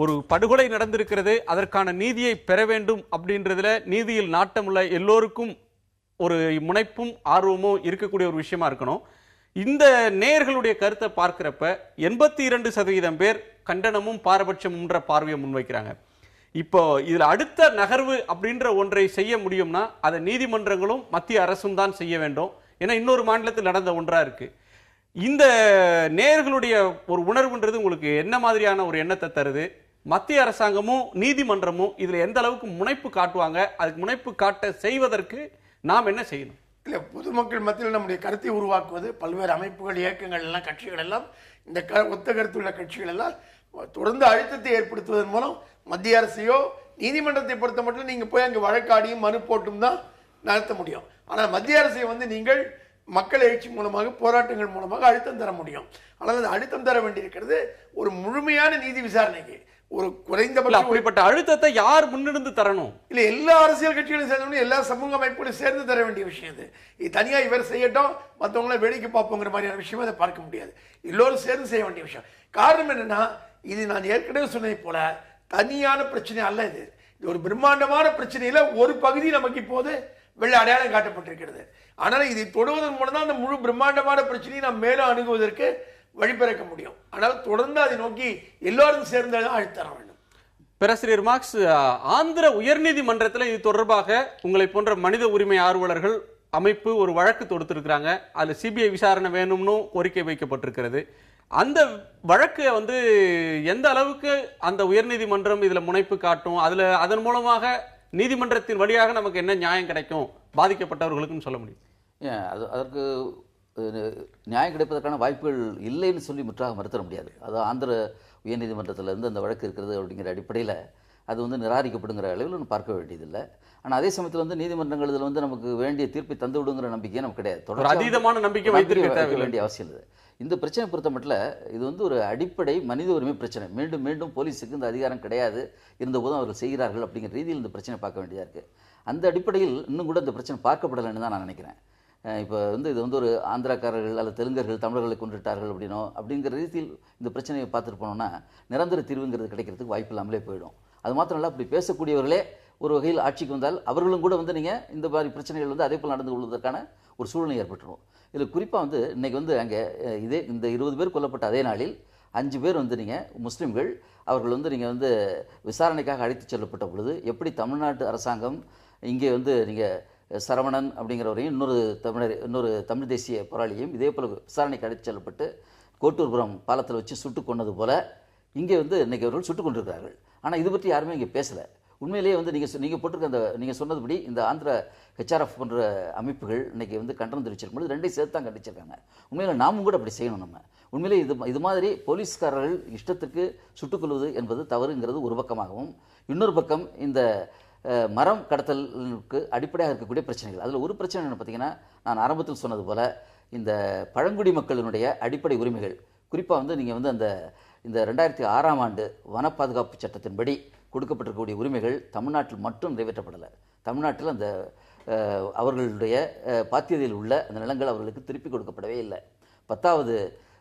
ஒரு படுகொலை நடந்திருக்கிறது, அதற்கான நீதியை பெற வேண்டும் அப்படின்றதுல நீதியில் நாட்டமுள்ள எல்லோருக்கும் ஒரு முனைப்பும் ஆர்வமும் இருக்கக்கூடிய ஒரு விஷயமா இருக்கணும். இந்த நேயர்களுடைய கருத்தை பார்க்கிறப்ப 82% பேர் கண்டனமும் பாரபட்சமும்ன்ற பார்வையை முன்வைக்கிறாங்க. இப்போ இதுல அடுத்த நகர்வு அப்படின்ற ஒன்றை செய்ய முடியும்னா அதை நீதிமன்றங்களும் மத்திய அரசும் தான் செய்ய வேண்டும். ஏன்னா இன்னொரு மாநிலத்தில் நடந்த ஒன்றா இருக்கு. இந்த நேயர்களுடைய ஒரு உணர்வுன்றது உங்களுக்கு என்ன மாதிரியான ஒரு எண்ணத்தை தருது? மத்திய அரசாங்கமும் நீதிமன்றமும் இதுல எந்த அளவுக்கு முனைப்பு காட்டுவாங்க? அதுக்கு முனைப்பு காட்ட செய்வதற்கு நாம் என்ன செய்யணும்? இல்லை, பொதுமக்கள் மத்தியில் நம்முடைய கருத்தை உருவாக்குவது, பல்வேறு அமைப்புகள், இயக்கங்கள் எல்லாம், கட்சிகள் எல்லாம், இந்த ஒத்த கருத்துள்ள கட்சிகள் எல்லாம் தொடர்ந்து அழுத்தத்தை ஏற்படுத்துவதன் மூலம் மத்திய அரசையோ நீதிமன்றத்தை பொறுத்த மட்டும் நீங்கள் போய் அங்கே வழக்காடியும் மனு போட்டும் தான் நடத்த முடியும். ஆனால் மத்திய அரசை நீங்கள் மக்கள் எழுச்சி மூலமாக, போராட்டங்கள் மூலமாக அழுத்தம் தர முடியும். ஆனால் அந்த அழுத்தம் தர வேண்டியிருக்கிறது ஒரு முழுமையான நீதி விசாரணைக்கு. ஒரு குறைந்தபட்ச அப்படிப்பட்ட அழுத்தத்தை யார் முன்னிருந்து தரணும்? இல்ல, எல்லா அரசியல் கட்சிகளும் சேர்ந்து, எல்லா சமூக அமைப்புகளும் சேர்ந்து தர வேண்டிய விஷயம் இது. தனியா இவர் செய்யட்டும், மற்றவங்கள வேடிக்கை பார்ப்போங்கிற மாதிரியான விஷயம் அதை பார்க்க முடியாது. எல்லோரும் சேர்ந்து செய்ய வேண்டிய விஷயம். காரணம் என்னன்னா, இது நான் ஏற்கனவே சொன்னதை போல தனியான பிரச்சனை அல்ல. இது ஒரு பிரம்மாண்டமான பிரச்சனையில ஒரு பகுதி நமக்கு இப்போது வெள்ளை அடையாளம் காட்டப்பட்டிருக்கிறது. ஆனால் இதை தொடுவதன் மூலம் தான் அந்த முழு பிரம்மாண்டமான பிரச்சனையை நாம் மேலும் அணுகுவதற்கு வழிபிறக்க முடியும். ஆனால் தொடர்ந்து அதை நோக்கி எல்லாரும் சேர்ந்து அழுத்தர வேண்டும். பேராசிரியர் மார்க்ஸ், ஆந்திர உயர்நீதிமன்றத்தில் இது தொடர்பாக உங்களை போன்ற மனித உரிமை ஆர்வலர்கள் அமைப்பு ஒரு வழக்கு தொடுத்திருக்கிறாங்க. அதில் சிபிஐ விசாரணை வேணும்னு கோரிக்கை வைக்கப்பட்டிருக்கிறது. அந்த வழக்கு எந்த அளவுக்கு அந்த உயர்நீதிமன்றம் இதுல முனைப்பு காட்டும், அதன் மூலமாக நீதிமன்றத்தின் வழியாக நமக்கு என்ன நியாயம் கிடைக்கும் பாதிக்கப்பட்டவர்களுக்குன்னு சொல்ல முடியும்? அதற்கு நியாயம் கிடைப்பதற்கான வாய்ப்புகள் இல்லைன்னு சொல்லி முற்றாக மறுத்தர முடியாது. அது ஆந்திர உயர்நீதிமன்றத்திலிருந்து அந்த வழக்கு இருக்கிறது அப்படிங்கிற அடிப்படையில் அது நிராகரிக்கப்படுங்கிற அளவில் பார்க்க வேண்டியதில்லை. ஆனால் அதே சமயத்தில் நீதிமன்றங்கள் இதில் நமக்கு வேண்டிய தீர்ப்பை தந்து விடுங்கிற நம்பிக்கையே நமக்கு கிடையாது. அதீதமான நம்பிக்கை வைத்திருக்க வேண்டிய அவசியம் இல்லை. இந்த பிரச்சனை பொறுத்த மட்டும் இது ஒரு அடிப்படை மனித உரிமை பிரச்சனை. மீண்டும் மீண்டும் போலீஸுக்கு இந்த அதிகாரம் கிடையாது, இருந்தபோதும் அவர்கள் செய்கிறார்கள் அப்படிங்கிற ரீதியில் இந்த பிரச்சனை பார்க்க வேண்டியதாக இருக்குது. அந்த அடிப்படையில் இன்னும் கூட இந்த பிரச்சனை பார்க்கப்படலைன்னு தான் நான் நினைக்கிறேன். இப்போ இது ஒரு ஆந்திராக்காரர்கள் அல்லது தெலுங்கர்கள் தமிழர்களை கொண்டுட்டார்கள் அப்படிங்கிற ரீதியில் இந்த பிரச்சனையை பார்த்துட்டு போனோம்னா நிரந்தர தீர்வுங்கிறது கிடைக்கிறதுக்கு வாய்ப்பு இல்லாமலே போயிடும். அது மாத்திரம் இல்லை, அப்படி பேசக்கூடியவர்களே ஒரு வகையில் ஆட்சிக்கு வந்தால் அவர்களும் கூட நீங்கள் இந்த மாதிரி பிரச்சனைகள் அதே போல் நடந்து கொள்வதற்கான ஒரு சூழ்நிலை ஏற்பட்டுரும். இதில் குறிப்பாக இன்றைக்கி அங்கே இந்த 20 பேர் கொல்லப்பட்ட அதே நாளில் 5 பேர் முஸ்லீம்கள் அவர்கள் நீங்கள் விசாரணைக்காக அழைத்து செல்லப்பட்ட பொழுது எப்படி தமிழ்நாட்டு அரசாங்கம் இங்கே நீங்கள் சரவணன் அப்படிங்கிறவரையும் இன்னொரு தமிழ் தேசிய போராளியையும் இதே போல் விசாரணைக்கு அழைத்து செல்லப்பட்டு கோட்டூர்புரம் பாலத்தில் வச்சு சுட்டு கொண்டது போல் இங்கே இன்றைக்கி அவர்கள் சுட்டுக் கொண்டிருக்கிறார்கள். ஆனால் இது பற்றி யாருமே இங்கே பேசலை. உண்மையிலேயே நீங்கள் போட்டிருக்க நீங்கள் சொன்னதுபடி இந்த ஆந்திர ஹெச்ஆர்எஃப் போன்ற அமைப்புகள் இன்றைக்கி கண்டனம் தெரிவிச்சிருக்கும்போது ரெண்டையும் சேர்த்து தான் கண்டிச்சிருக்காங்க. உண்மையில் நாமும் கூட அப்படி செய்யணும். நம்ம உண்மையிலே இது மாதிரி போலீஸ்காரர்கள் இஷ்டத்துக்கு சுட்டுக்கொள்வது என்பது தவறுங்கிறது ஒரு பக்கமாகவும், இன்னொரு பக்கம் இந்த மரம் கடத்தலுக்கு அடிப்படையாக இருக்கக்கூடிய பிரச்சனைகள். அதில் ஒரு பிரச்சனை என்ன பார்த்தீங்கன்னா, நான் ஆரம்பத்தில் சொன்னது போல் இந்த பழங்குடி மக்களினுடைய அடிப்படை உரிமைகள், குறிப்பாக நீங்கள் இந்த 2006ஆம் ஆண்டு வன பாதுகாப்பு சட்டத்தின்படி கொடுக்கப்பட்டிருக்கக்கூடிய உரிமைகள் தமிழ்நாட்டில் மட்டும் நிறைவேற்றப்படலை. தமிழ்நாட்டில் அந்த அவர்களுடைய பாத்தியதையில் உள்ள அந்த நிலங்கள் அவர்களுக்கு திருப்பி கொடுக்கப்படவே இல்லை. 10வது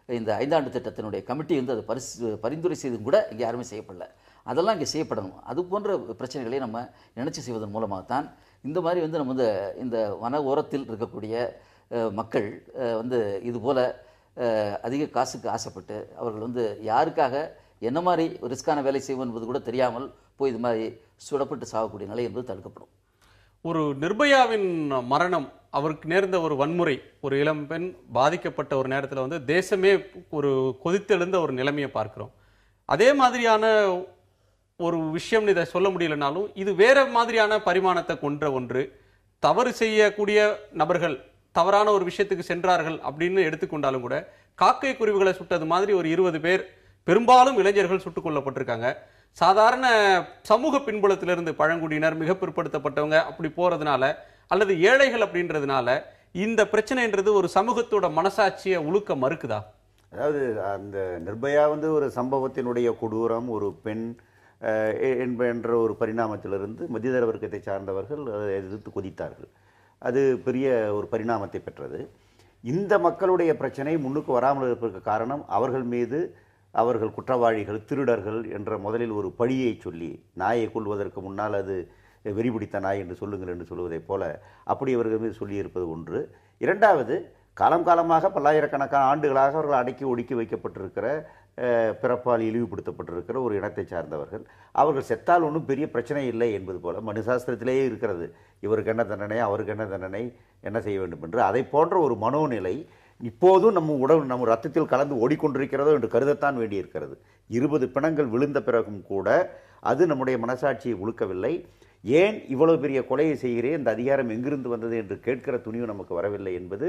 இந்த 5ஆண்டு திட்டத்தினுடைய கமிட்டி அதை பரிந்துரை செய்தும் கூட இங்கே யாருமே செய்யப்படலை. அதெல்லாம் இங்கே செய்யப்படணும். அது போன்ற பிரச்சனைகளை நம்ம நினைச்சு செய்வதன் மூலமாகத்தான் இந்த மாதிரி நம்ம இந்த வன ஓரத்தில் இருக்கக்கூடிய மக்கள் இதுபோல் அதிக காசுக்கு ஆசைப்பட்டு அவர்கள் யாருக்காக என்ன மாதிரி ரிஸ்கான வேலை செய்வோம் என்பது கூட தெரியாமல் போய் இது மாதிரி சுடப்பட்டு சாகக்கூடிய நிலை என்பது தடுக்கப்படும். ஒரு நிர்பயாவின் மரணம், அவருக்கு நேர்ந்த ஒரு வன்முறை, ஒரு இளம்பெண் பாதிக்கப்பட்ட ஒரு நேரத்தில் தேசமே ஒரு கொதித்தெழுந்த ஒரு நிலைமையை பார்க்கிறோம். அதே மாதிரியான ஒரு விஷயம் இதை சொல்ல முடியலனாலும் இது வேற மாதிரியான பரிமாணத்தை கொண்ட ஒன்று. தவறு செய்யக்கூடிய நபர்கள் தவறான ஒரு விஷயத்துக்கு சென்றார்கள் அப்படின்னு எடுத்துக்கொண்டாலும் கூட காக்கை குருவிகளை சுட்டது மாதிரி ஒரு 20 பேர் பெரும்பாலும் இளைஞர்கள் சுட்டுக் கொல்லப்பட்டிருக்காங்க. சாதாரண சமூக பின்புலத்திலிருந்து பழங்குடியினர், மிக பிற்படுத்தப்பட்டவங்க அப்படி போறதுனால அல்லது ஏழைகள் அப்படின்றதுனால இந்த பிரச்சனைன்றது ஒரு சமூகத்தோட மனசாட்சியை உழுக்க மறுக்குதா? அதாவது அந்த நிர்பயா ஒரு சம்பவத்தினுடைய கொடூரம், ஒரு பெண் என்ற ஒரு பரிணாமத்திலிருந்து மத்தியதர வர்க்கத்தை சார்ந்தவர்கள் அதை எதிர்த்து கொதித்தார்கள். அது பெரிய ஒரு பரிணாமத்தை பெற்றது. இந்த மக்களுடைய பிரச்சனை முன்னுக்கு வராமல் இருப்பதற்கு காரணம் அவர்கள் மீது அவர்கள் குற்றவாளிகள், திருடர்கள் என்ற முதலில் ஒரு பழியை சொல்லி, நாயை கொள்வதற்கு முன்னால் அது வெறிபிடித்த நாய் என்று சொல்லுங்கள் என்று சொல்வதைப் போல அப்படி அவர்கள் மீது சொல்லியிருப்பது ஒன்று. இரண்டாவது, காலம் காலமாக பல்லாயிரக்கணக்கான ஆண்டுகளாக அவர்கள் அடக்கி ஒடுக்கி வைக்கப்பட்டிருக்கிற, பிறப்பால் இழிவுபடுத்தப்பட்டிருக்கிற ஒரு இனத்தை சார்ந்தவர்கள். அவர்கள் செத்தால் ஒன்றும் பெரிய பிரச்சனை இல்லை என்பது போல மனுசாஸ்திரத்திலேயே இருக்கிறது. இவருக்கு என்ன தண்டனை, அவருக்கு என்ன தண்டனை, என்ன செய்ய வேண்டும் என்று. அதை போன்ற ஒரு மனோநிலை இப்போதும் நம்ம ரத்தத்தில் கலந்து ஓடிக்கொண்டிருக்கிறதோ என்று கருதத்தான் வேண்டியிருக்கிறது. 20 பிணங்கள் விழுந்த பிறகும் கூட அது நம்முடைய மனசாட்சியை உழுக்கவில்லை. ஏன் இவ்வளவு பெரிய கொலையை செய்கிறேன், இந்த அதிகாரம் எங்கிருந்து வந்தது என்று கேட்கிற துணிவு நமக்கு வரவில்லை என்பது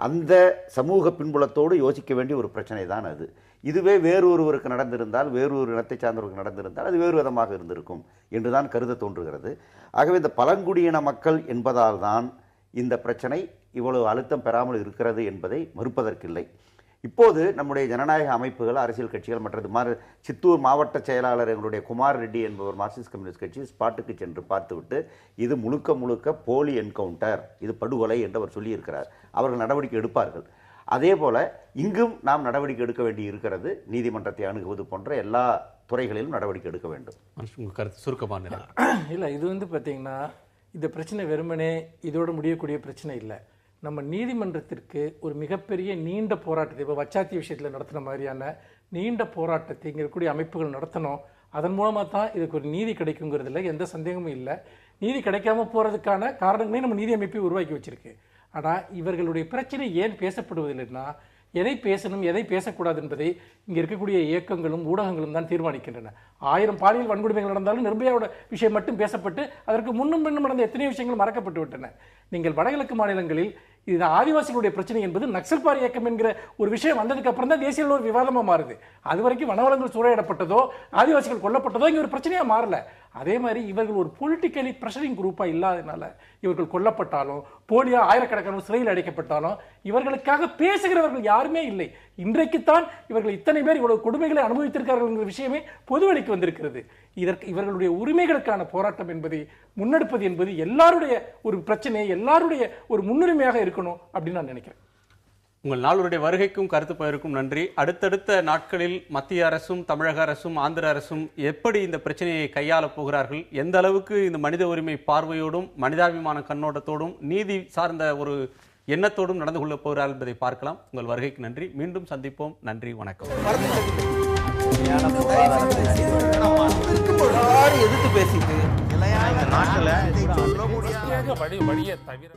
அந்த சமூக பின்புலத்தோடு யோசிக்க வேண்டிய ஒரு பிரச்சனை தான் அது. இதுவே வேறொருவருக்கு நடந்திருந்தால், வேறொரு இனத்தை சார்ந்தவருக்கு நடந்திருந்தால் அது வேறு விதமாக இருந்திருக்கும் என்றுதான் கருத தோன்றுகிறது. ஆகவே இந்த பழங்குடியின மக்கள் என்பதால் தான் இந்த பிரச்சனை இவ்வளவு அழுத்தம் பெறாமல் இருக்கிறது என்பதை மறுப்பதற்கில்லை. இப்போது நம்முடைய ஜனநாயக அமைப்புகள், அரசியல் கட்சிகள், மற்றது சித்தூர் மாவட்ட செயலாளர் எங்களுடைய குமார் ரெட்டி என்பவர் மார்க்சிஸ்ட் கம்யூனிஸ்ட் கட்சி ஸ்பாட்டுக்கு சென்று பார்த்துவிட்டு இது முழுக்க முழுக்க போலி என்கவுண்டர், இது படுகொலை என்று அவர் சொல்லியிருக்கிறார். அவர்கள் நடவடிக்கை எடுப்பார்கள். அதே போல இங்கும் நாம் நடவடிக்கை எடுக்க வேண்டி இருக்கிறது. நீதிமன்றத்தை அணுகுவது போன்ற எல்லா துறைகளிலும் நடவடிக்கை எடுக்க வேண்டும். உங்கள் கருத்து சுருக்கமான இல்லை, இது பார்த்தீங்கன்னா இந்த பிரச்சனை வெறுமனே இதோடு முடியக்கூடிய பிரச்சனை இல்லை. நம்ம நீதிமன்றத்திற்கு ஒரு மிகப்பெரிய நீண்ட போராட்டத்தை, இப்போ வச்சாத்தி விஷயத்தில் நடத்தின மாதிரியான நீண்ட போராட்டத்தை இங்கே இருக்கக்கூடிய அமைப்புகள் நடத்தணும். அதன் மூலமாக தான் இதுக்கு ஒரு நீதி கிடைக்குங்கிறதுல எந்த சந்தேகமும் இல்லை. நீதி கிடைக்காம போகிறதுக்கான காரணங்களே நம்ம நீதி அமைப்பை உருவாக்கி வச்சிருக்கு. ஆனால் இவர்களுடைய பிரச்சனை ஏன் பேசப்படுவதில்லைன்னா, எதை பேசணும் எதை பேசக்கூடாது என்பதை இங்கே இருக்கக்கூடிய இயக்கங்களும் ஊடகங்களும் தான் தீர்மானிக்கின்றன. 1000 பாலியல் வன்கொடுமைகள் நடந்தாலும் நிர்பயாவோட விஷயம் மட்டும் பேசப்பட்டு அதற்கு முன்னும் பின்னும் நடந்த எத்தனையோ விஷயங்கள் மறக்கப்பட்டு விட்டன. நீங்கள் வடகிழக்கு மாநிலங்களில் இது ஆதிவாசிகளுடைய பிரச்சனை என்பது நக்சல்பார் இயக்கம் என்கிற ஒரு விஷயம் வந்ததுக்கு அப்புறம் தான் தேசிய ஒரு விவாதமாக மாறுது. அது வரைக்கும் வனவளங்கள் சூறையிடப்பட்டதோ ஆதிவாசிகள் கொல்லப்பட்டதோ இங்கே ஒரு பிரச்சனையாக மாறல. அதே மாதிரி இவர்கள் ஒரு பொலிட்டிக்கலி ப்ரெஷரிங் குரூப்பாக இல்லாதனால இவர்கள் கொல்லப்பட்டாலும், போலியா ஆயிரக்கணக்கான சிறையில் அடைக்கப்பட்டாலும் இவர்களுக்காக பேசுகிறவர்கள் யாருமே இல்லை. இன்றைக்குத்தான் இவர்கள் இத்தனை பேர் இவ்வளவு கொடுமைகளை அனுபவித்திருக்கிறார்கள் என்ற விஷயமே பொதுவெளிக்கு வந்திருக்கிறது. இதற்கு இவர்களுடைய உரிமைகளுக்கான போராட்டம் என்பதை முன்னெடுப்பது என்பது எல்லாருடைய ஒரு பிரச்சனை, எல்லாருடைய ஒரு முன்னுரிமையாக இருக்கணும் அப்படின்னு நான் நினைக்கிறேன். உங்கள் நாளுடைய வருகைக்கும் கருத்து பகிர்வுக்கும் நன்றி. அடுத்தடுத்த நாட்களில் மத்திய அரசும் தமிழக அரசும் ஆந்திர அரசும் எப்படி இந்த பிரச்சனையை கையாளப் போகிறார்கள், எந்த அளவுக்கு இந்த மனித உரிமை பார்வையோடும் மனிதாபிமான கண்ணோட்டத்தோடும் நீதி சார்ந்த ஒரு எண்ணத்தோடும் நடந்து கொள்ளப் போகிறார்கள் என்பதை பார்க்கலாம். உங்கள் வருகைக்கு நன்றி. மீண்டும் சந்திப்போம். நன்றி, வணக்கம். எதிர்த்து பேசிட்டு நாட்டில் வழியை தவிர